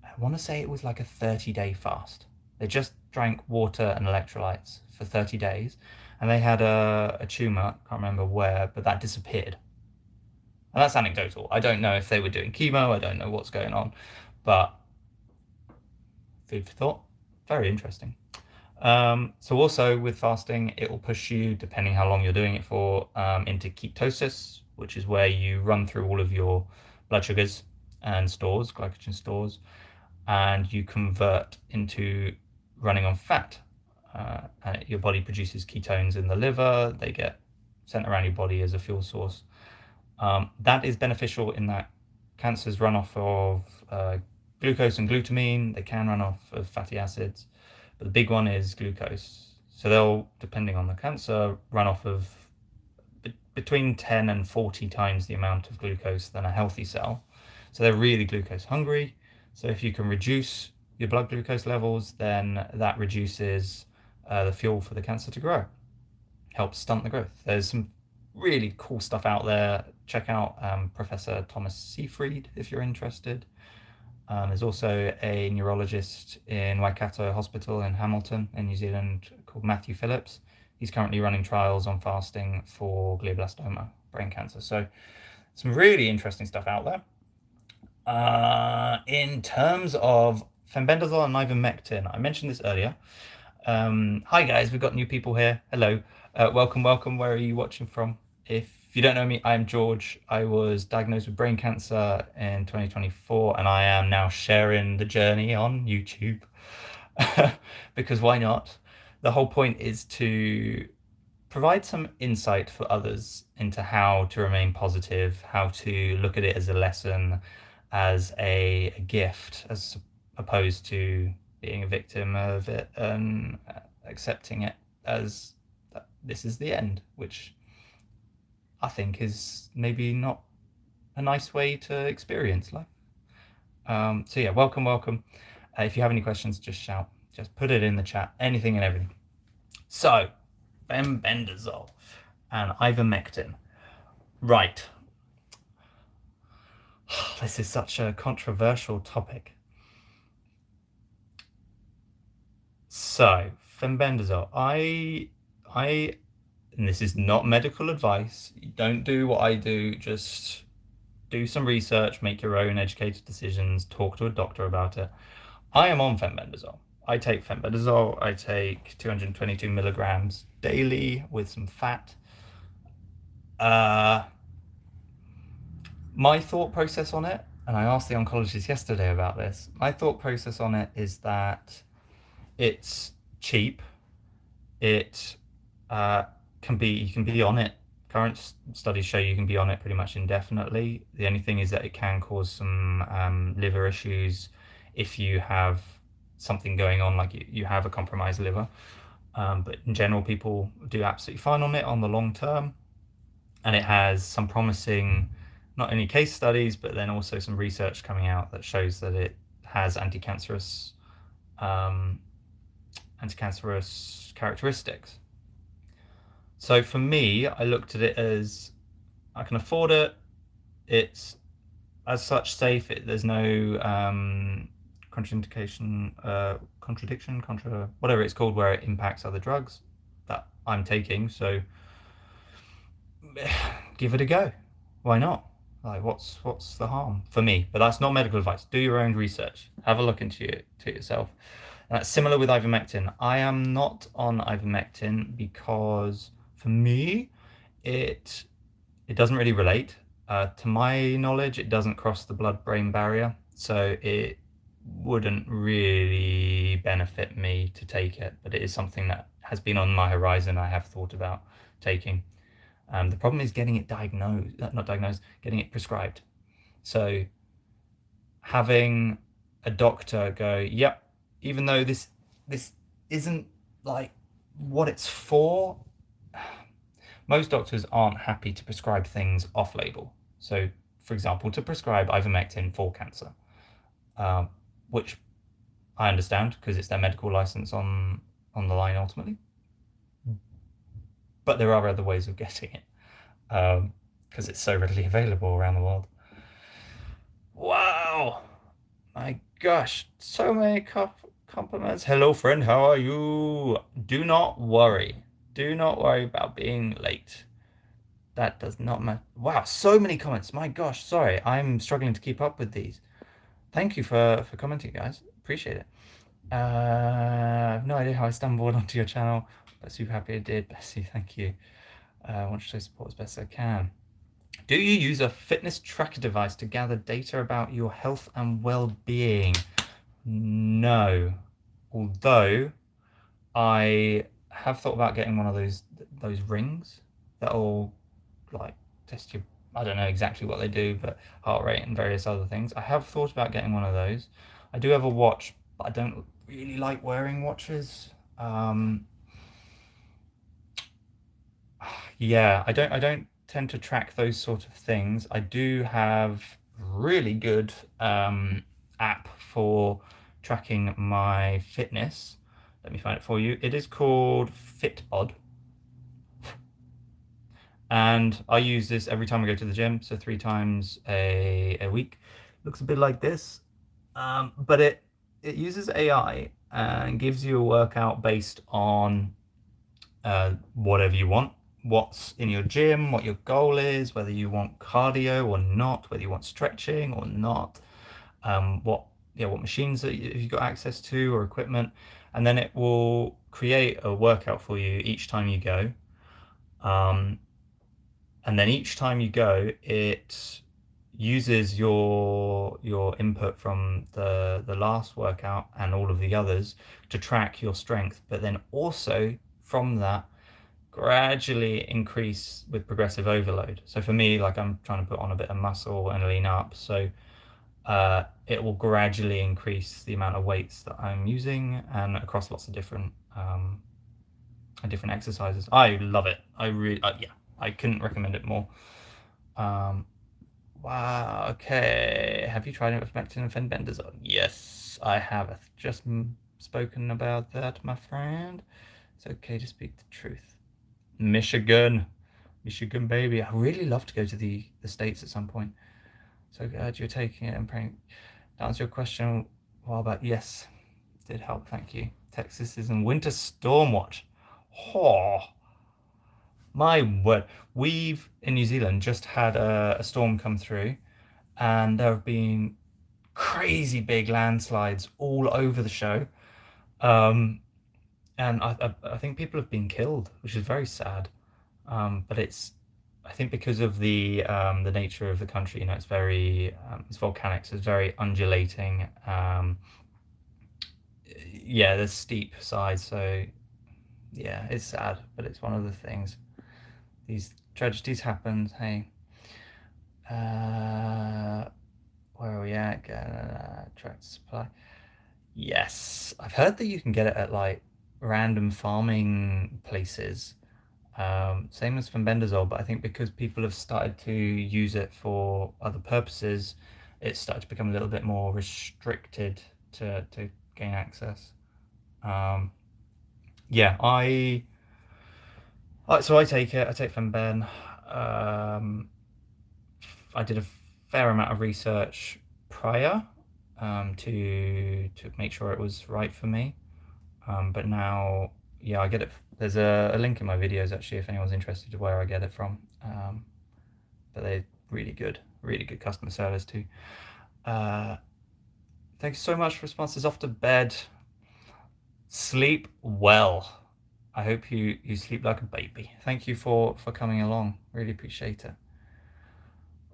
Speaker 1: I want to say it was like a 30-day fast. They just drank water and electrolytes for 30 days, and they had a tumor, can't remember where, but that disappeared. And that's anecdotal. I don't know if they were doing chemo, I don't know what's going on, but food for thought. Very interesting. So also with fasting, it will push you, depending how long you're doing it for, into ketosis, which is where you run through all of your blood sugars and stores, glycogen stores, and you convert into running on fat. And your body produces ketones in the liver. They get sent around your body as a fuel source. That is beneficial in that cancers run off of glucose and glutamine. They can run off of fatty acids, but the big one is glucose. So they'll, depending on the cancer, run off of between 10 and 40 times the amount of glucose than a healthy cell. So they're really glucose hungry. So if you can reduce your blood glucose levels, then that reduces the fuel for the cancer to grow, helps stunt the growth. There's some really cool stuff out there. Check out Professor Thomas Seyfried if you're interested. There's also a neurologist in Waikato Hospital in Hamilton in New Zealand called Matthew Phillips. He's currently running trials on fasting for glioblastoma, brain cancer. So some really interesting stuff out there. In terms of fenbendazole and ivermectin, I mentioned this earlier. Hi guys, we've got new people here. Hello. Welcome. Where are you watching from? If you don't know me, I'm George. I was diagnosed with brain cancer in 2024, and I am now sharing the journey on YouTube because why not? The whole point is to provide some insight for others into how to remain positive, how to look at it as a lesson, as a gift, as opposed to being a victim of it and accepting it as this is the end, which I think is maybe not a nice way to experience life. So yeah, welcome, welcome. If you have any questions, just shout. Just put it in the chat. Anything and everything. So, bembendazole and ivermectin. Right. This is such a controversial topic. So, fembendazole. And this is not medical advice. You don't do what I do. Just do some research, make your own educated decisions, talk to a doctor about it. I am on fembendazole. I take fembendazole. I take 222 milligrams daily with some fat. My thought process on it, and I asked the oncologist yesterday about this, my thought process on it is that it's cheap. It you can be on it. Current studies show you can be on it pretty much indefinitely. The only thing is that it can cause some liver issues if you have something going on, like you have a compromised liver. But in general, people do absolutely fine on it on the long term. And it has some promising, not only case studies, but then also some research coming out that shows that it has anti-cancerous characteristics. So for me, I looked at it as I can afford it. It's as such safe. There's no contradiction, whatever it's called, where it impacts other drugs that I'm taking. So give it a go. Why not? Like, what's the harm for me? But that's not medical advice. Do your own research. Have a look into it to yourself. And that's similar with ivermectin. I am not on ivermectin because for me, it doesn't really relate. To my knowledge, it doesn't cross the blood-brain barrier, so it wouldn't really benefit me to take it. But it is something that has been on my horizon. I have thought about taking. The problem is getting it getting it prescribed. So having a doctor go, yep, even though this isn't like what it's for, most doctors aren't happy to prescribe things off-label. So, for example, to prescribe ivermectin for cancer, which I understand because it's their medical license on the line ultimately. But there are other ways of getting it because it's so readily available around the world. Wow, my gosh, so many compliments. Hello, friend, how are you? Do not worry. Do not worry about being late. That does not matter. Wow, so many comments. My gosh, sorry. I'm struggling to keep up with these. Thank you for commenting, guys. Appreciate it. I have no idea how I stumbled onto your channel, but super happy I did. Bessie, thank you. I want to show support as best as I can. Do you use a fitness tracker device to gather data about your health and well-being? No. Although I have thought about getting one of those rings that'll like test your, I don't know exactly what they do, but heart rate and various other things. I have thought about getting one of those. I do have a watch, but I don't really like wearing watches. Yeah, I don't tend to track those sort of things. I do have really good app for tracking my fitness. Let me find it for you. It is called Fitbod. And I use this every time I go to the gym, so 3 times a week. Looks a bit like this, but it uses AI and gives you a workout based on whatever you want, what's in your gym, what your goal is, whether you want cardio or not, whether you want stretching or not, what machines that you've got access to or equipment, and then it will create a workout for you each time you go. And then each time you go, it uses your input from the last workout and all of the others to track your strength. But then also from that, gradually increase with progressive overload. So for me, like I'm trying to put on a bit of muscle and lean up, so it will gradually increase the amount of weights that I'm using and across lots of different exercises. I love it. I really, yeah, I couldn't recommend it more. Um, wow. Okay. Have you tried ivermectin and fenbendazole? Yes, I have just spoken about that, my friend. It's okay to speak the truth. Michigan, Michigan, baby. I really love to go to the States at some point. So glad you're taking it and praying. To answer your question, what about yes, did help. Thank you. Texas is in winter storm watch. Oh, my word. We've in New Zealand just had a storm come through, and there have been crazy big landslides all over the show. Um, and I think people have been killed, which is very sad. But I think because of the nature of the country, it's very it's volcanic, so it's very undulating. Yeah, there's steep sides, so yeah, it's sad, but it's one of the things. These tragedies happen. Hey, uh, where are we at? Tract supply. Yes, I've heard that you can get it at like random farming places. Same as fenbendazole, but I think because people have started to use it for other purposes, it's started to become a little bit more restricted to gain access. Um, yeah, so I take it. I take fenben. Um, I did a fair amount of research prior to make sure it was right for me. But now, yeah, I get it. There's a link in my videos actually if anyone's interested to where I get it from. But they're really good customer service too. Uh, Thanks so much for responses. Off to bed. Sleep well. I hope you sleep like a baby. Thank you for coming along. Really appreciate it.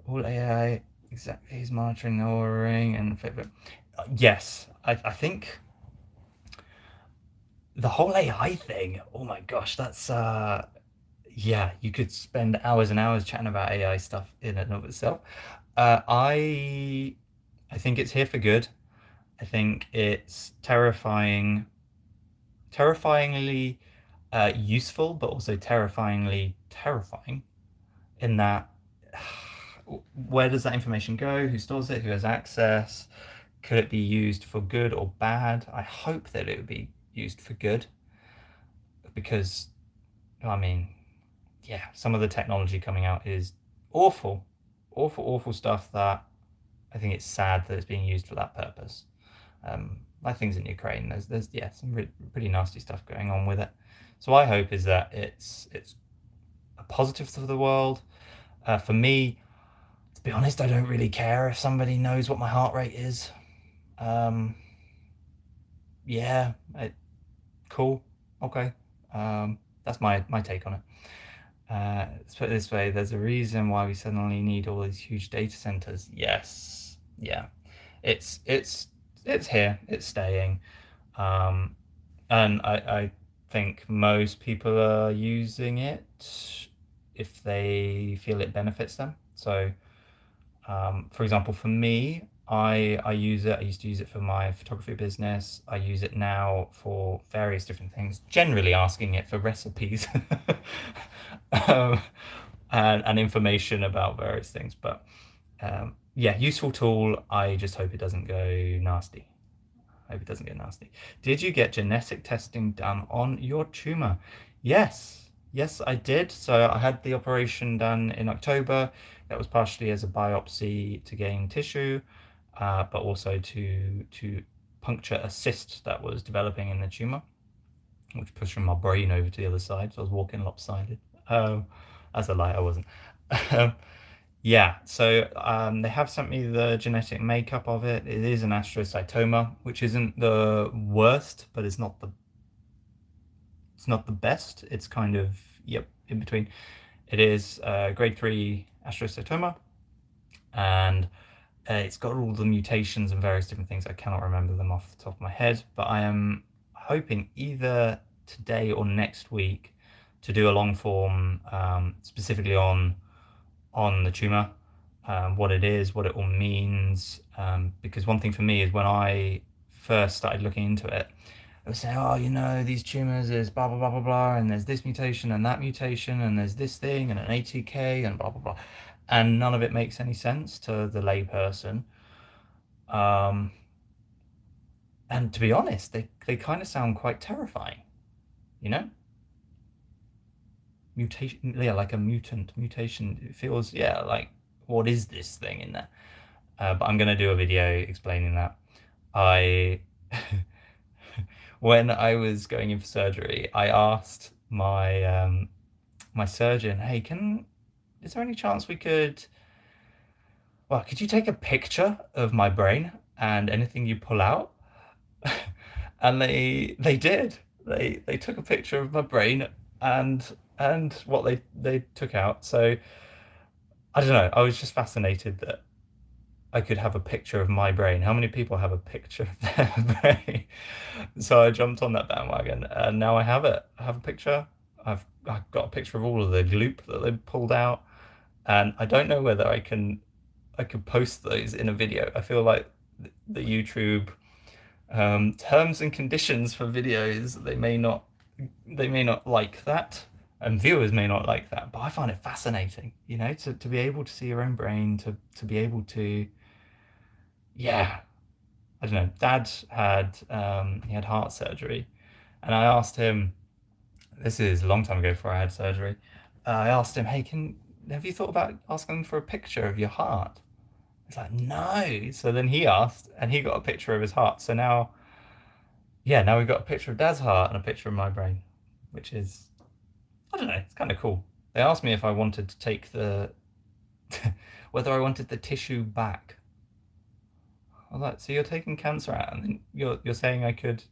Speaker 1: All AI exactly is monitoring the Oura Ring and Fitbit. Yes, I think the whole AI thing. Oh my gosh, that's yeah, you could spend hours and hours chatting about AI stuff in and of itself. I think it's here for good. I think it's terrifyingly useful, but also terrifyingly terrifying. In that, where does that information go? Who stores it? Who has access? Could it be used for good or bad? I hope that it would be used for good, because I mean, yeah, some of the technology coming out is awful, awful stuff that I think it's sad that it's being used for that purpose. Like things in Ukraine, there's yeah some pretty nasty stuff going on with it. So I hope is that it's a positive for the world. For me, to be honest, I don't really care if somebody knows what my heart rate is. Um, yeah, cool, okay. That's my take on it. Let's put it this way: there's a reason why we suddenly need all these huge data centers. Yes, yeah, it's here, it's staying, um, and I think most people are using it if they feel it benefits them. So, for example, for me, I use it. I used to use it for my photography business. I use it now for various different things. Generally, asking it for recipes. um, and information about various things. But yeah, useful tool. I just hope it doesn't go nasty. I hope it doesn't get nasty. Did you get genetic testing done on your tumor? Yes, yes, I did. So I had the operation done in October. That was partially as a biopsy to gain tissue, but also to puncture a cyst that was developing in the tumor, which pushed from my brain over to the other side. So I was walking lopsided. That's a lie, I wasn't. Um, yeah, so they have sent me the genetic makeup of it. It is an astrocytoma, which isn't the worst, but it's not the best. It's kind of yep in between. It is grade 3 astrocytoma, and it's got all the mutations and various different things. I cannot remember them off the top of my head, but I am hoping either today or next week to do a long form specifically on the tumor, what it is, what it all means. Because one thing for me is when I first started looking into it, I was saying, oh, these tumors is blah blah blah blah blah, and there's this mutation and that mutation, and there's this thing and an ATK and blah blah blah, and none of it makes any sense to the layperson. Um, and to be honest, they kind of sound quite terrifying, you know? Mutation, yeah, like a mutation. It feels, yeah, like what is this thing in there? But I'm gonna do a video explaining that. I When I was going in for surgery, I asked my surgeon, "Hey, is there any chance could you take a picture of my brain and anything you pull out?" And they did. They took a picture of my brain and what they took out. So I don't know. I was just fascinated that I could have a picture of my brain. How many people have a picture of their brain? So I jumped on that bandwagon, and now I have it. I have a picture. I've got a picture of all of the gloop that they pulled out, and I don't know whether I could post those in a video. I feel like the YouTube terms and conditions for videos, they may not like that, and viewers may not like that, but I find it fascinating, to be able to see your own brain, to be able to, yeah, I don't know. Dad had he had heart surgery, and I asked him. This is a long time ago before I had surgery. I asked him, "Hey, have you thought about asking them for a picture of your heart?" He's like, "No." So then he asked, and he got a picture of his heart. So now, yeah, now we've got a picture of Dad's heart and a picture of my brain, which is, I don't know, it's kind of cool. They asked me if I wanted to take whether I wanted the tissue back. I was like, so you're taking cancer out, and then you're saying I could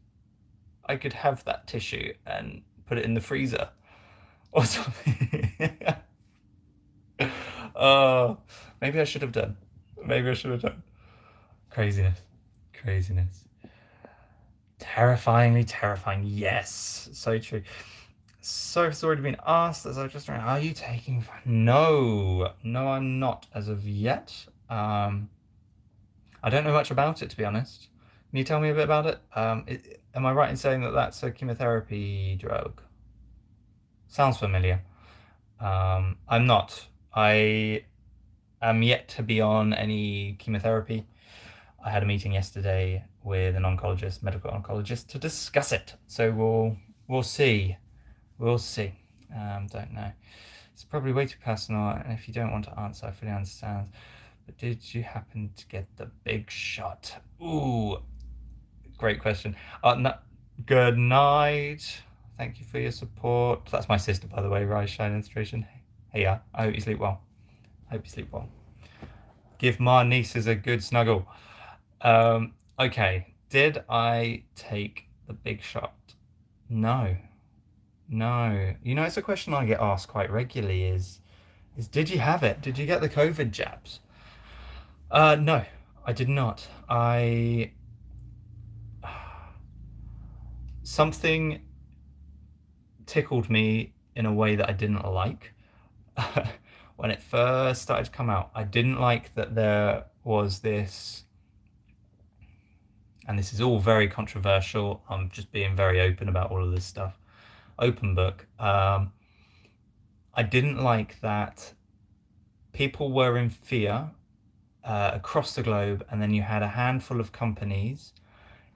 Speaker 1: have that tissue and put it in the freezer or something. Oh, maybe I should have done. Maybe I should have done. Craziness. Craziness. Terrifyingly terrifying. Yes, so true. So it's already been asked, as I just ran, are you taking? No, no, I'm not as of yet. I don't know much about it, to be honest. Can you tell me a bit about it? Am I right in saying that that's a chemotherapy drug? Sounds familiar. I'm not. I am yet to be on any chemotherapy. I had a meeting yesterday with an oncologist, medical oncologist, to discuss it. So we'll see. We'll see. Don't know. It's probably way too personal, and if you don't want to answer, I fully understand. But did you happen to get the big shot? Ooh, great question. No, good night. Thank you for your support. That's my sister, by the way, Rise Shine Inspiration. Hey, yeah, I hope you sleep well. I hope you sleep well. Give my nieces a good snuggle. Okay, did I take the big shot? No. No. It's a question I get asked quite regularly is did you have it? Did you get the COVID jabs? No, I did not. Something tickled me in a way that I didn't like. When it first started to come out, I didn't like that there was this, and this is all very controversial. I'm just being very open about all of this stuff. Open book. I didn't like that people were in fear across the globe, and then you had a handful of companies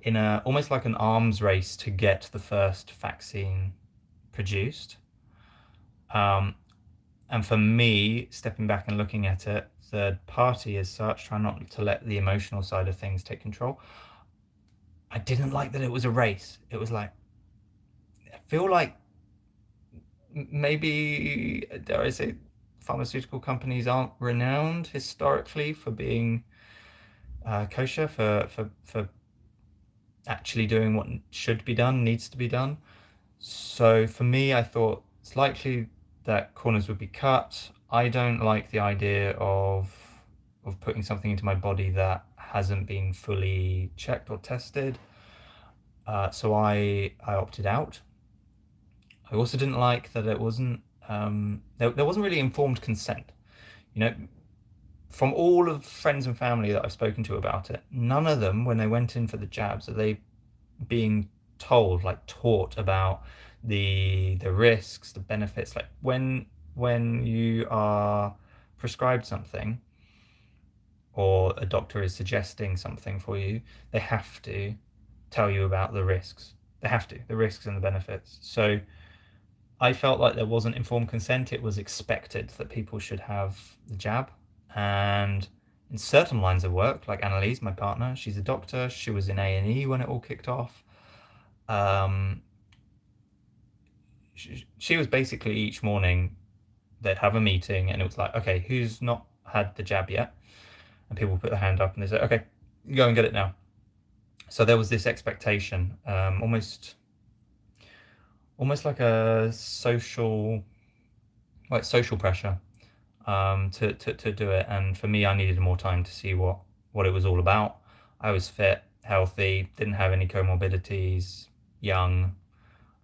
Speaker 1: in almost like an arms race to get the first vaccine produced. And for me, stepping back and looking at it, third party as such, trying not to let the emotional side of things take control. I didn't like that it was a race. It was like, I feel like maybe, dare I say, pharmaceutical companies aren't renowned historically for being kosher, for actually doing what should be done, needs to be done. So for me, I thought it's likely that corners would be cut. I don't like the idea of putting something into my body that hasn't been fully checked or tested. So I opted out. I also didn't like that it wasn't there wasn't really informed consent. You know, from all of friends and family that I've spoken to about it, none of them, when they went in for the jabs, are they being told, like taught about the risks, the benefits. Like when you are prescribed something or a doctor is suggesting something for you, they have to tell you about the risks. They have to, the risks and the benefits. So I felt like there wasn't informed consent. It was expected that people should have the jab. And in certain lines of work, like Annalise, my partner, she's a doctor. She was in A&E when it all kicked off. Um, she was basically each morning they'd have a meeting and it was like, okay, who's not had the jab yet? And people put their hand up and they say, okay, go and get it now. So there was this expectation, almost like a social pressure to do it. And for me, I needed more time to see what it was all about. I was fit, healthy, didn't have any comorbidities, young.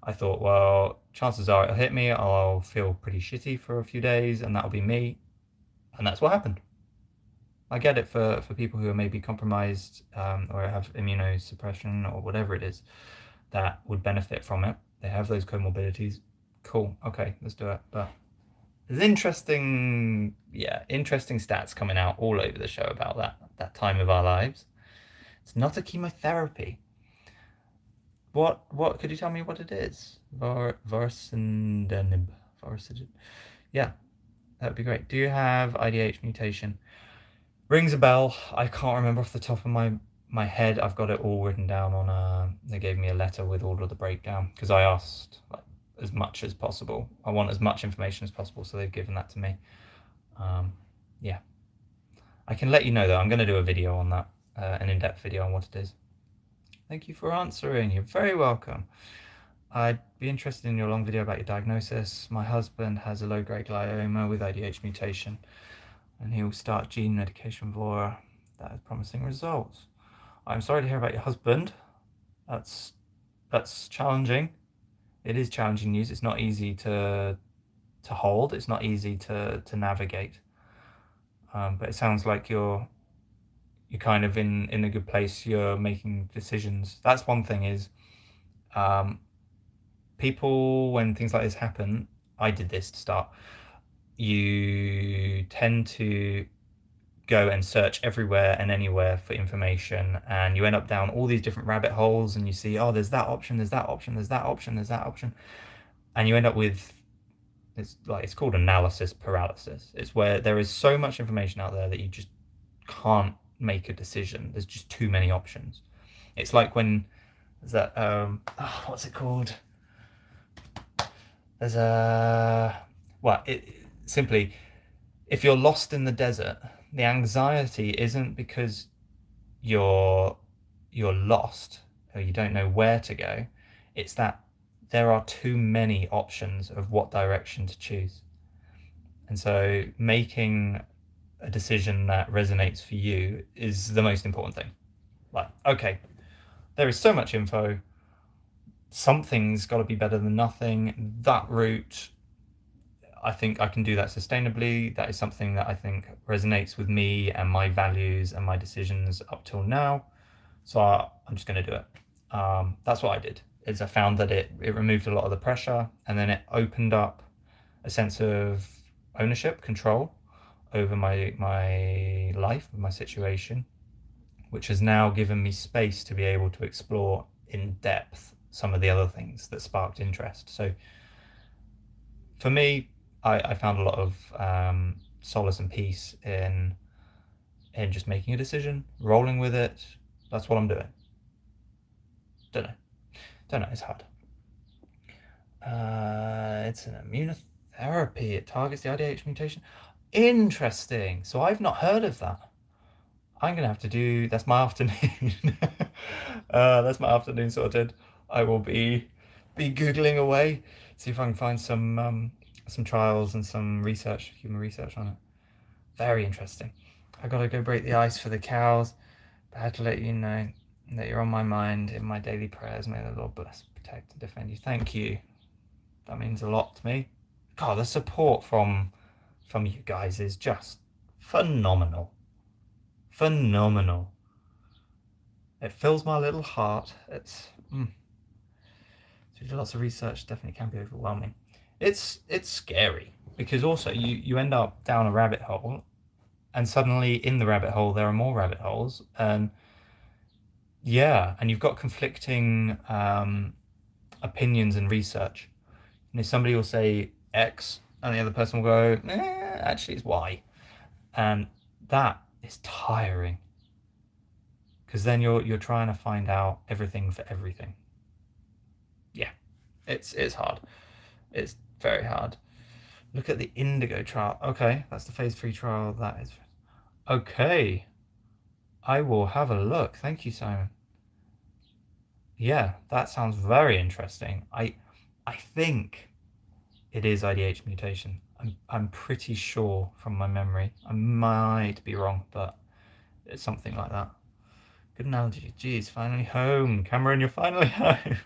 Speaker 1: I thought, well, chances are it'll hit me. I'll feel pretty shitty for a few days, and that'll be me. And that's what happened. I get it for people who are maybe compromised or have immunosuppression or whatever it is that would benefit from it. They have those comorbidities. Cool. Okay, let's do it. But there's interesting stats coming out all over the show about that time of our lives. It's not a chemotherapy. What could you tell me what it is? Varsindanib. Yeah, that would be great. Do you have IDH mutation? Rings a bell. I can't remember off the top of my head. I've got it all written down on they gave me a letter with all of the breakdown because I asked like as much as possible. I want as much information as possible, so they've given that to me. Yeah. I can let you know though. I'm going to do a video on that, an in-depth video on what it is. Thank you for answering. You're very welcome. I'd be interested in your long video about your diagnosis. My husband has a low-grade glioma with IDH mutation, and he will start gene medication for that has promising results. I'm sorry to hear about your husband. That's challenging. It is challenging news. It's not easy to hold. It's not easy to navigate. But it sounds like you're kind of in a good place. You're making decisions. That's one thing is people, when things like this happen, I did this to start, you tend to go and search everywhere and anywhere for information, and you end up down all these different rabbit holes, and you see, oh, there's that option, there's that option, there's that option, there's that option, and you end up with it's called analysis paralysis. It's where there is so much information out there that you just can't make a decision. There's just too many options. It's like when there's that what's it called? There's simply, if you're lost in the desert, the anxiety isn't because you're lost or you don't know where to go. It's that there are too many options of what direction to choose. And so making a decision that resonates for you is the most important thing. Like, okay, there is so much info. Something's got to be better than nothing. That route, I think I can do that sustainably. That is something that I think resonates with me and my values and my decisions up till now. So I'm just going to do it. That's what I did. Is I found that it removed a lot of the pressure, and then it opened up a sense of ownership, control over my life, my situation, which has now given me space to be able to explore in depth some of the other things that sparked interest. So for me, I found a lot of solace and peace in just making a decision, rolling with it. That's what I'm doing. Don't know, it's hard. It's an immunotherapy. It targets the IDH mutation. Interesting. So I've not heard of that. I'm going to have to do... That's my afternoon. That's my afternoon sorted. I will be Googling away, see if I can find some trials and some research, human research on it. Very interesting. I got to go break the ice for the cows. But I had to let you know that you're on my mind in my daily prayers. May the Lord bless, protect, and defend you. Thank you. That means a lot to me. God, the support from you guys is just phenomenal. Phenomenal. It fills my little heart. So lots of research definitely can be overwhelming. It's scary because also you end up down a rabbit hole, and suddenly in the rabbit hole there are more rabbit holes, and yeah, and you've got conflicting opinions and research. Somebody will say X, and the other person will go, actually it's Y, and that is tiring because then you're trying to find out everything for everything. Yeah, it's hard. It's very hard. Look at the Indigo trial. Okay, that's the phase 3 trial. That is okay. I will have a look. Thank you, Simon. Yeah, that sounds very interesting. I think it is IDH mutation. I'm pretty sure from my memory. I might be wrong, but it's something like that. Good analogy. Geez, finally home. Cameron, you're finally home.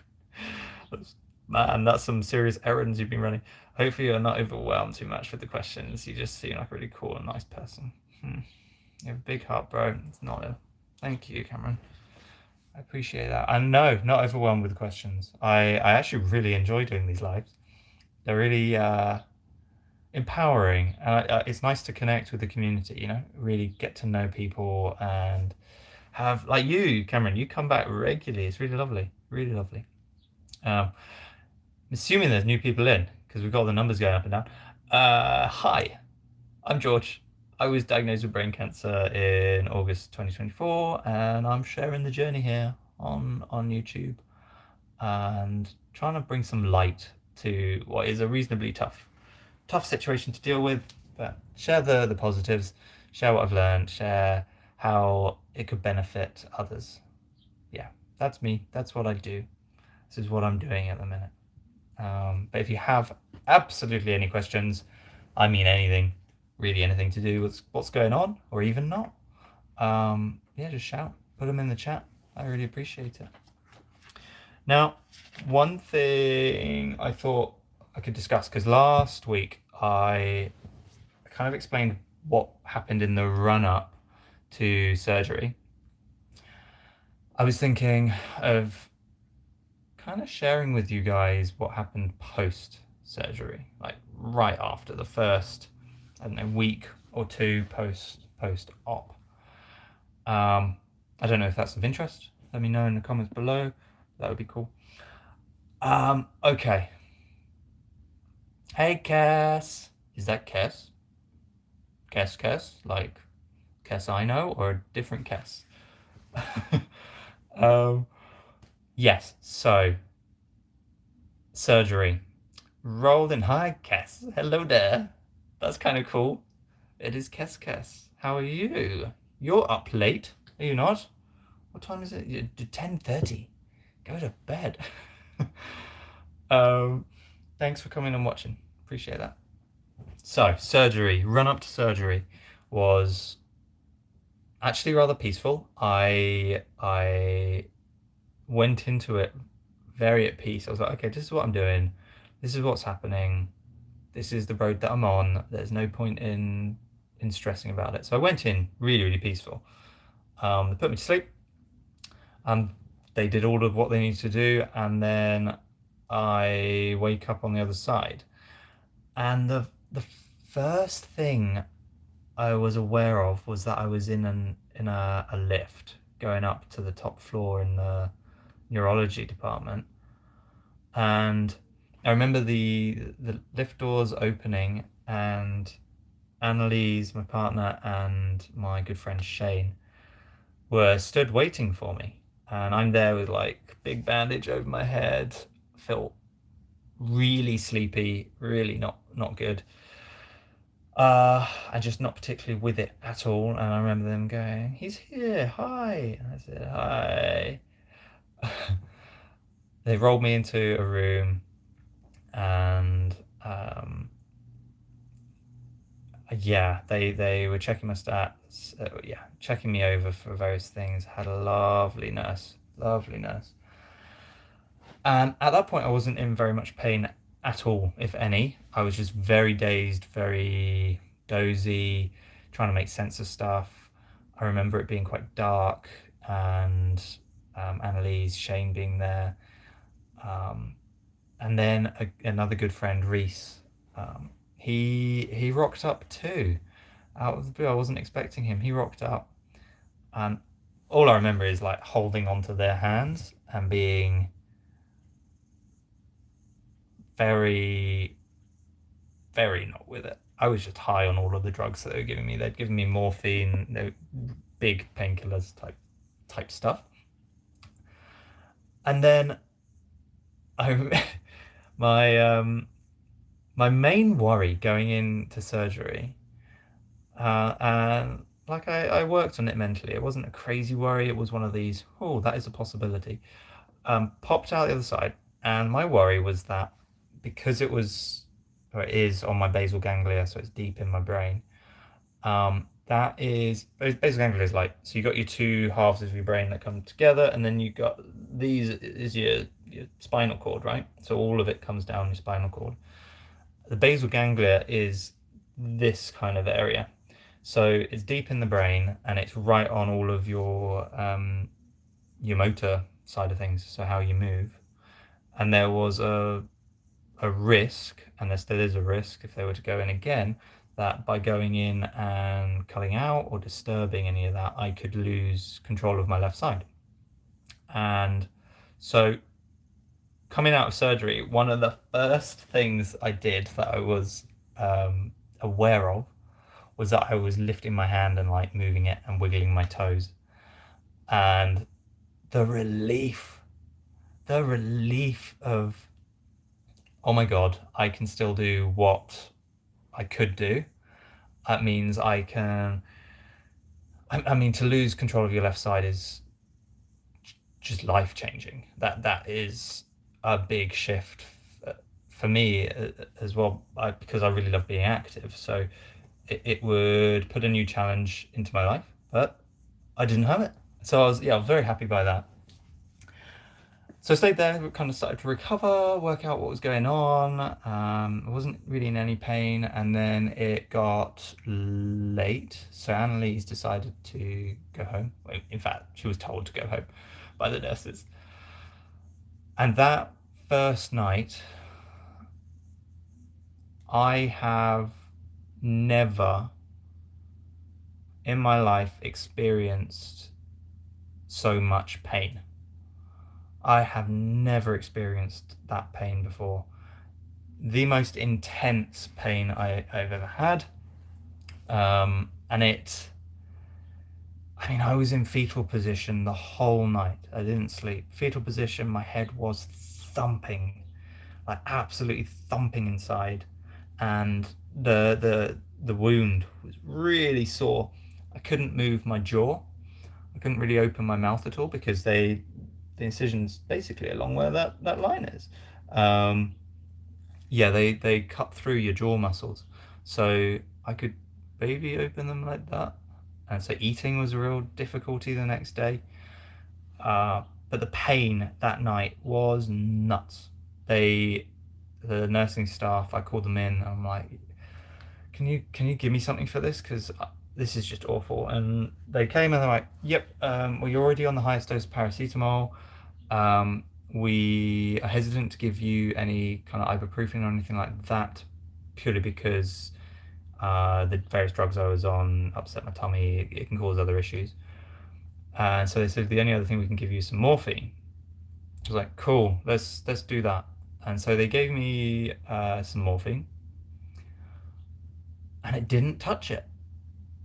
Speaker 1: Man, that's some serious errands you've been running. Hopefully you're not overwhelmed too much with the questions. You just seem like a really cool and nice person. You have a big heart, bro. It's not a... Thank you, Cameron. I appreciate that. And no, not overwhelmed with the questions. I actually really enjoy doing these lives. They're really empowering. And it's nice to connect with the community, really get to know people and have, like you, Cameron, you come back regularly. It's really lovely. Really lovely. I'm assuming there's new people in because we've got the numbers going up and down. Hi, I'm George. I was diagnosed with brain cancer in August 2024, and I'm sharing the journey here on YouTube and trying to bring some light to what is a reasonably tough situation to deal with, but share the positives, share what I've learned, share how it could benefit others. Yeah, that's me. That's what I do. This is what I'm doing at the minute. But if you have absolutely any questions, I mean anything, really anything to do with what's going on, or even not, yeah, just shout, put them in the chat. I really appreciate it. Now, one thing I thought I could discuss, because last week I kind of explained what happened in the run-up to surgery. I was thinking of kind of sharing with you guys what happened post-surgery, like right after the first, I don't know, week or two post-op. I don't know if that's of interest. Let me know in the comments below. That would be cool. Okay. Hey, Cass. Is that Cass? Cass? Like Cass I know, or a different Cass? Yes, so surgery. Rolled in. Hi, Cass. Hello there. That's kind of cool. It is Cass. How are you? You're up late, are you not? What time is it? 10:30. Go to bed. Thanks for coming and watching. Appreciate that. So, surgery, run up to surgery was actually rather peaceful. I went into it very at peace. I was like, okay, this is what I'm doing. This is what's happening. This is the road that I'm on. There's no point in stressing about it. So I went in really, really peaceful. They put me to sleep. They did all of what they needed to do, and then I wake up on the other side. And the first thing I was aware of was that I was in a lift going up to the top floor in the neurology department, and I remember the lift doors opening, and Annalise, my partner, and my good friend Shane were stood waiting for me, and I'm there with like big bandage over my head. Felt really sleepy, really not good. And just not particularly with it at all. And I remember them going, "He's here, hi." And I said, "Hi." They rolled me into a room, and yeah, they were checking my stats, yeah, checking me over for various things. Had a lovely nurse. And at that point, I wasn't in very much pain at all, if any. I was just very dazed, very dozy, trying to make sense of stuff. I remember it being quite dark and Annalise, Shane being there. Um, and then another good friend, Reese, he rocked up too. Out of the blue, I wasn't expecting him. He rocked up, and all I remember is like holding onto their hands and being very, very not with it. I was just high on all of the drugs that they were giving me. They'd given me morphine, big painkillers type stuff. And then I my my main worry going into surgery, and like I worked on it mentally. It wasn't a crazy worry. It was one of these, oh, that is a possibility. Popped out the other side, and my worry was that because it was or it is on my basal ganglia, so it's deep in my brain. That is basal ganglia is like, so you got your two halves of your brain that come together, and then you got these is your spinal cord, right? So all of it comes down your spinal cord. The basal ganglia is this kind of area. So it's deep in the brain and it's right on all of your motor side of things, so how you move. And there was a risk, and there still is a risk if they were to go in again, that by going in and cutting out or disturbing any of that, I could lose control of my left side. And so coming out of surgery, one of the first things I did that I was aware of was that I was lifting my hand and like moving it and wiggling my toes. And the relief, the relief of, oh my God, I can still do what I could do. That means I can, I mean, to lose control of your left side is just life changing. That is a big shift for me as well, because I really love being active. So it would put a new challenge into my life, but I didn't have it. So I was very happy by that. So I stayed there, kind of started to recover, work out what was going on. I wasn't really in any pain, and then it got late. So Annalise decided to go home. Well, in fact, she was told to go home by the nurses. And that first night, I have never in my life experienced so much pain. I have never experienced that pain before. The most intense pain I've ever had. And I mean, I was in fetal position the whole night. I didn't sleep. Fetal position, my head was thumping, like absolutely thumping inside. And the wound was really sore. I couldn't move my jaw. I couldn't really open my mouth at all because the incision's basically along where that line is. Yeah, they cut through your jaw muscles, so I could maybe open them like that. And so eating was a real difficulty the next day. But the pain that night was nuts. The nursing staff, I called them in. I'm like, can you give me something for this? Because this is just awful. And they came and they're like, yep, well, you're already on the highest dose of paracetamol. We are hesitant to give you any kind of ibuprofen or anything like that, purely because the various drugs I was on upset my tummy. It can cause other issues. And so they said the only other thing we can give you is some morphine. I was like, cool, let's do that. And so they gave me some morphine, and it didn't touch it.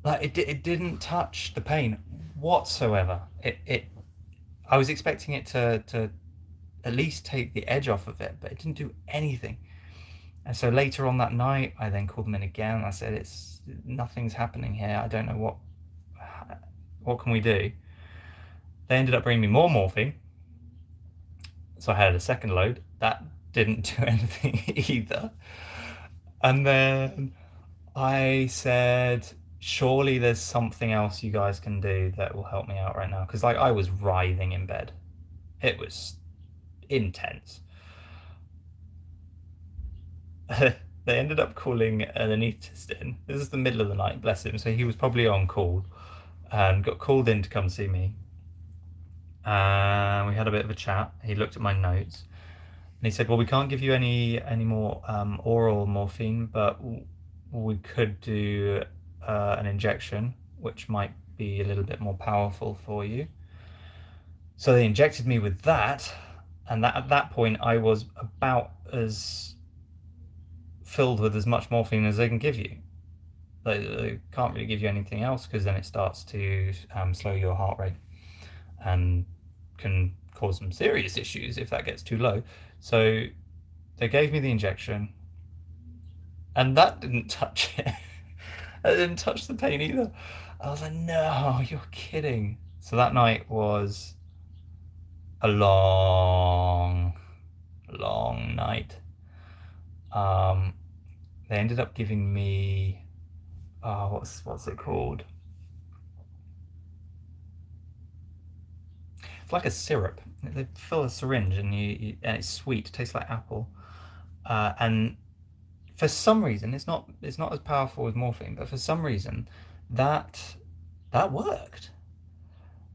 Speaker 1: Like it didn't touch the pain whatsoever. I was expecting it to at least take the edge off of it, but it didn't do anything. And so later on that night, I then called them in again. I said, "It's nothing's happening here. I don't know what can we do." They ended up bringing me more morphine, so I had a second load. That didn't do anything either. And then I said, surely there's something else you guys can do that will help me out right now. Because like I was writhing in bed. It was intense. They ended up calling an anaesthetist in. This is the middle of the night, bless him. So he was probably on call and got called in to come see me. And we had a bit of a chat. He looked at my notes and he said, "Well, we can't give you any more oral morphine, but we could do an injection, which might be a little bit more powerful for you." So they injected me with that, and that at that point I was about as filled with as much morphine as they can give you. They can't really give you anything else because then it starts to slow your heart rate and can cause some serious issues if that gets too low. So they gave me the injection, and that didn't touch it. That didn't touch the pain either. I was like, no, you're kidding. So that night was a long, long night. Um, they ended up giving me, what's it called? It's like a syrup. They fill a syringe and and it's sweet. It tastes like apple. And for some reason, it's not as powerful as morphine, but for some reason, that that worked.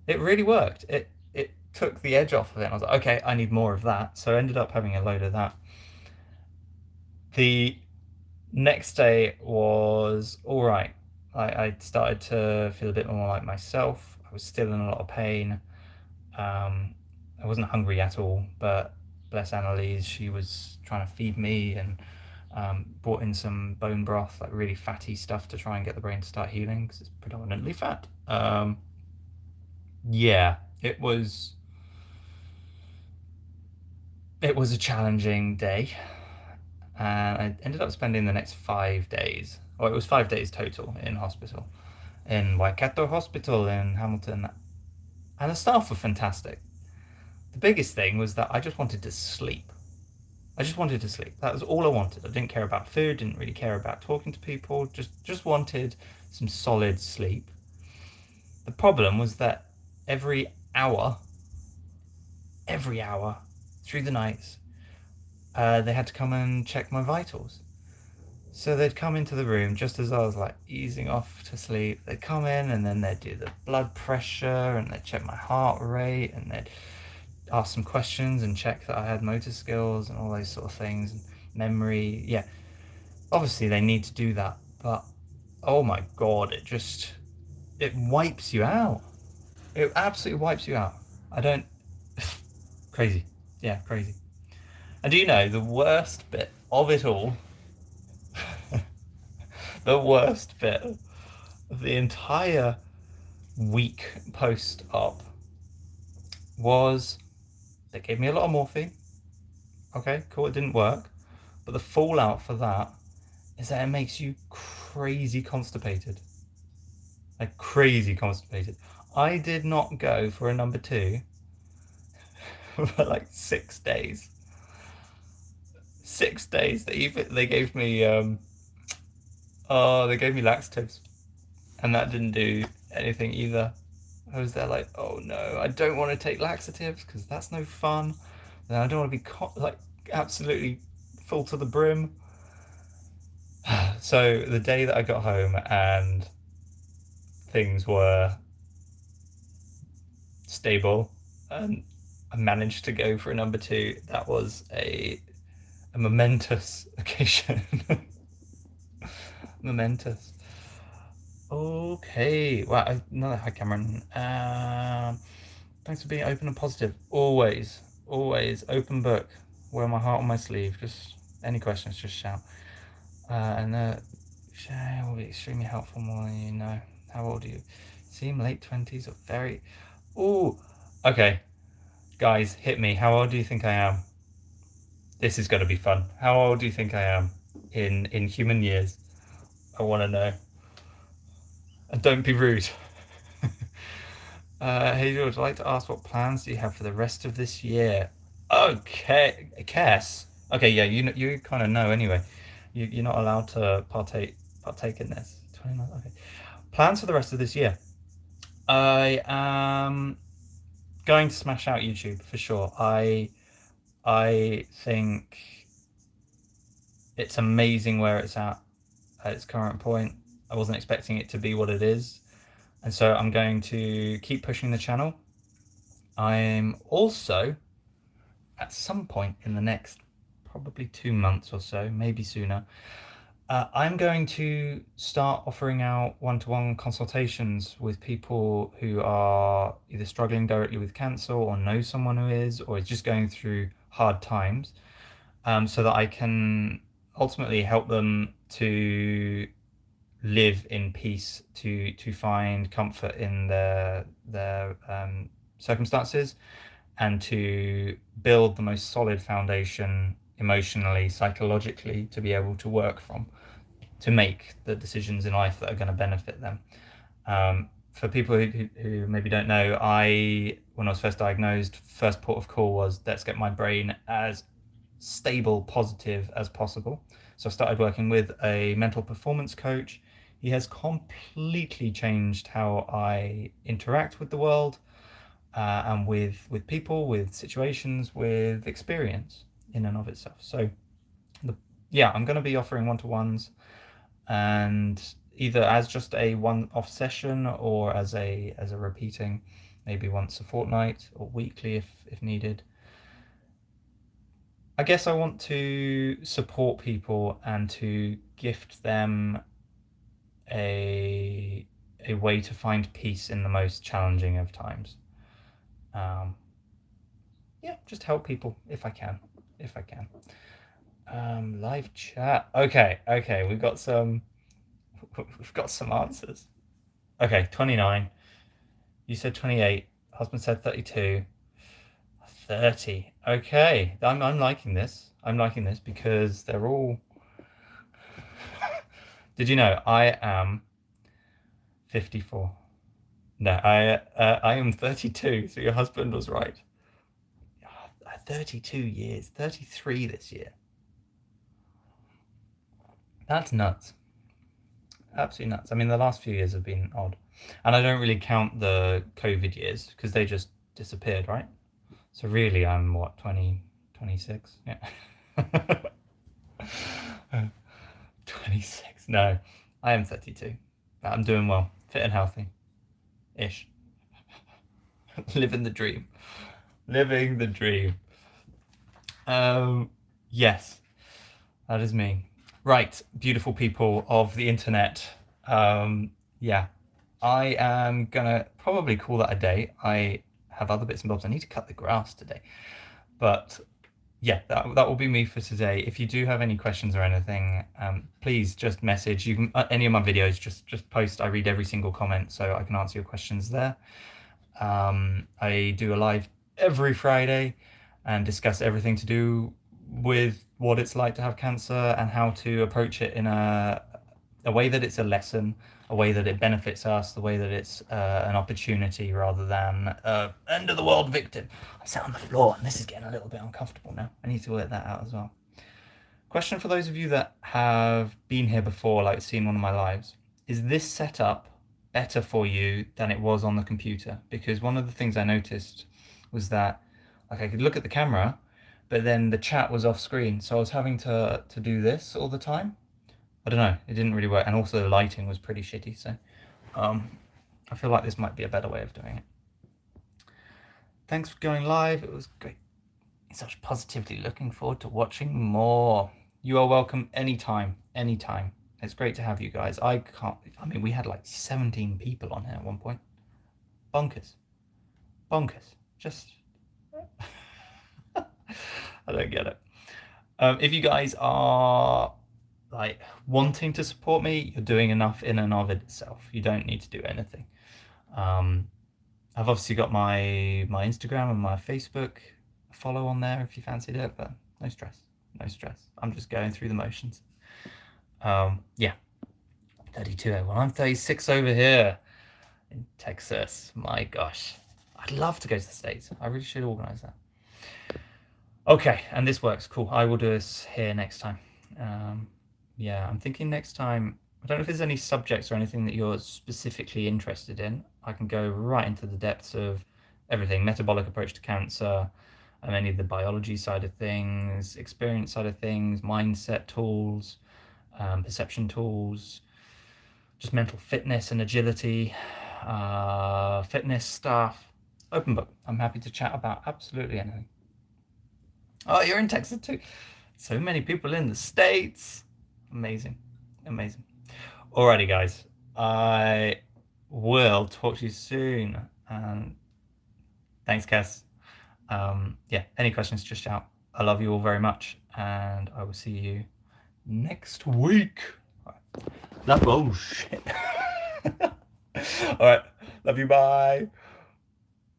Speaker 1: It really worked. It took the edge off of it. And I was like, okay, I need more of that. So I ended up having a load of that. The next day was all right. I started to feel a bit more like myself. I was still in a lot of pain. Um, I wasn't hungry at all, but bless Annalise, she was trying to feed me and brought in some bone broth, like really fatty stuff to try and get the brain to start healing because it's predominantly fat. Yeah, it was a challenging day, and I ended up spending the next 5 days. Well, it was 5 days total in hospital, in Waikato Hospital in Hamilton, and the staff were fantastic. The biggest thing was that I just wanted to sleep. I just wanted to sleep. That was all I wanted. I didn't care about food, didn't really care about talking to people, just wanted some solid sleep. The problem was that every hour, every hour through the nights, they had to come and check my vitals. So they'd come into the room just as I was like easing off to sleep. They'd come in and then they'd do the blood pressure and they'd check my heart rate and they'd ask some questions and check that I had motor skills and all those sort of things and memory. Yeah, obviously they need to do that, but oh my god, it wipes you out. It absolutely wipes you out. I don't crazy. Yeah, crazy. And do you know the worst bit of it all? The worst bit of the entire week post op was they gave me a lot of morphine. Okay, cool, it didn't work. But the fallout for that is that it makes you crazy constipated. Like crazy constipated. I did not go for a number two for like 6 days. 6 days. They gave me they gave me laxatives, and that didn't do anything either. I was there like, oh no, I don't want to take laxatives because that's no fun. And I don't want to be like absolutely full to the brim. So the day that I got home and things were stable and I managed to go for a number two, that was a momentous occasion. Momentous. Okay. Wow. Another hi, Cameron. Thanks for being open and positive. Always, always open book. Wear my heart on my sleeve. Just any questions, just shout. And sharing will be extremely helpful more than you know. How old are you? Seem late 20s or very. Oh, okay. Guys, hit me. How old do you think I am? This is going to be fun. How old do you think I am in human years? I want to know. And don't be rude. Hey George, I'd like to ask what plans do you have for the rest of this year? Okay, Cass. Okay, yeah, you kind of know anyway. You're not allowed to partake in this. 29. Okay. Plans for the rest of this year. I am going to smash out YouTube for sure. I think It's amazing where it's at its current point. I wasn't expecting it to be what it is. And so I'm going to keep pushing the channel. I'm also, at some point in the next probably 2 months or so, maybe sooner, I'm going to start offering out one-to-one consultations with people who are either struggling directly with cancer or know someone who is, or is just going through hard times, so that I can ultimately help them to live in peace, to find comfort in their circumstances, and to build the most solid foundation emotionally, psychologically, to be able to work from, to make the decisions in life that are going to benefit them. For people who maybe don't know, when I was first diagnosed, first port of call was let's get my brain as stable, positive as possible. So I started working with a mental performance coach. He has completely changed how I interact with the world, and with people, with situations, with experience in and of itself. So, the, yeah, I'm going to be offering one-to-ones, and either as just a one-off session or as a repeating, maybe once a fortnight or weekly if needed. I guess I want to support people and to gift them a a way to find peace in the most challenging of times. Um, yeah, just help people if I can, if I can. Live chat. Okay, we've got some answers. Okay, 29. You said 28. Husband said 32. 30. Okay, I'm liking this. I'm liking this because they're all. Did you know I am 54? No, I am 32. So your husband was right. 32 years, 33 this year. That's nuts. Absolutely nuts. I mean, the last few years have been odd, and I don't really count the COVID years because they just disappeared, right? So really, I'm what, 20, 26? Yeah. 26. No, I am 32. I'm doing well, fit and healthy ish. Living the dream. Living the dream. Yes, that is me. Right, beautiful people of the internet. Yeah, I am gonna probably call that a day. I have other bits and bobs. I need to cut the grass today. But yeah, that will be me for today. If you do have any questions or anything, please just message. You can any of my videos, just post. I read every single comment, so I can answer your questions there. I do a live every Friday and discuss everything to do with what it's like to have cancer and how to approach it in a way that it's a lesson, a way that it benefits us, the way that it's an opportunity rather than end of the world victim. I sat on the floor and this is getting a little bit uncomfortable now. I need to work that out as well. Question for those of you that have been here before, like seen one of my lives. Is this setup better for you than it was on the computer? Because one of the things I noticed was that like I could look at the camera, but then the chat was off screen. So I was having to do this all the time. I don't know, it didn't really work. And also the lighting was pretty shitty. So I feel like this might be a better way of doing it. Thanks for going live. It was great. Such positivity. Looking forward to watching more. You are welcome anytime, anytime. It's great to have you guys. I mean, we had like 17 people on here at one point. Bonkers. Bonkers. Just, I don't get it. If you guys are like wanting to support me, you're doing enough in and of itself. You don't need to do anything. I've obviously got my Instagram and my Facebook. Follow on there if you fancied it, but no stress. No stress. I'm just going through the motions. Yeah. 32. Well, I'm 36 over here in Texas. My gosh. I'd love to go to the States. I really should organize that. Okay, and this works. Cool. I will do this here next time. Yeah, I'm thinking next time. I don't know if there's any subjects or anything that you're specifically interested in. I can go right into the depths of everything: metabolic approach to cancer, any of the biology side of things, experience side of things, mindset tools, perception tools, just mental fitness and agility, fitness stuff. Open book. I'm happy to chat about absolutely anything. Oh, you're in Texas too. So many people in the States. Amazing. Amazing. Alrighty, guys. I will talk to you soon. And thanks, Cass. Yeah, any questions, just shout. I love you all very much. And I will see you next week. All right. Oh, shit. All right. Love you. Bye.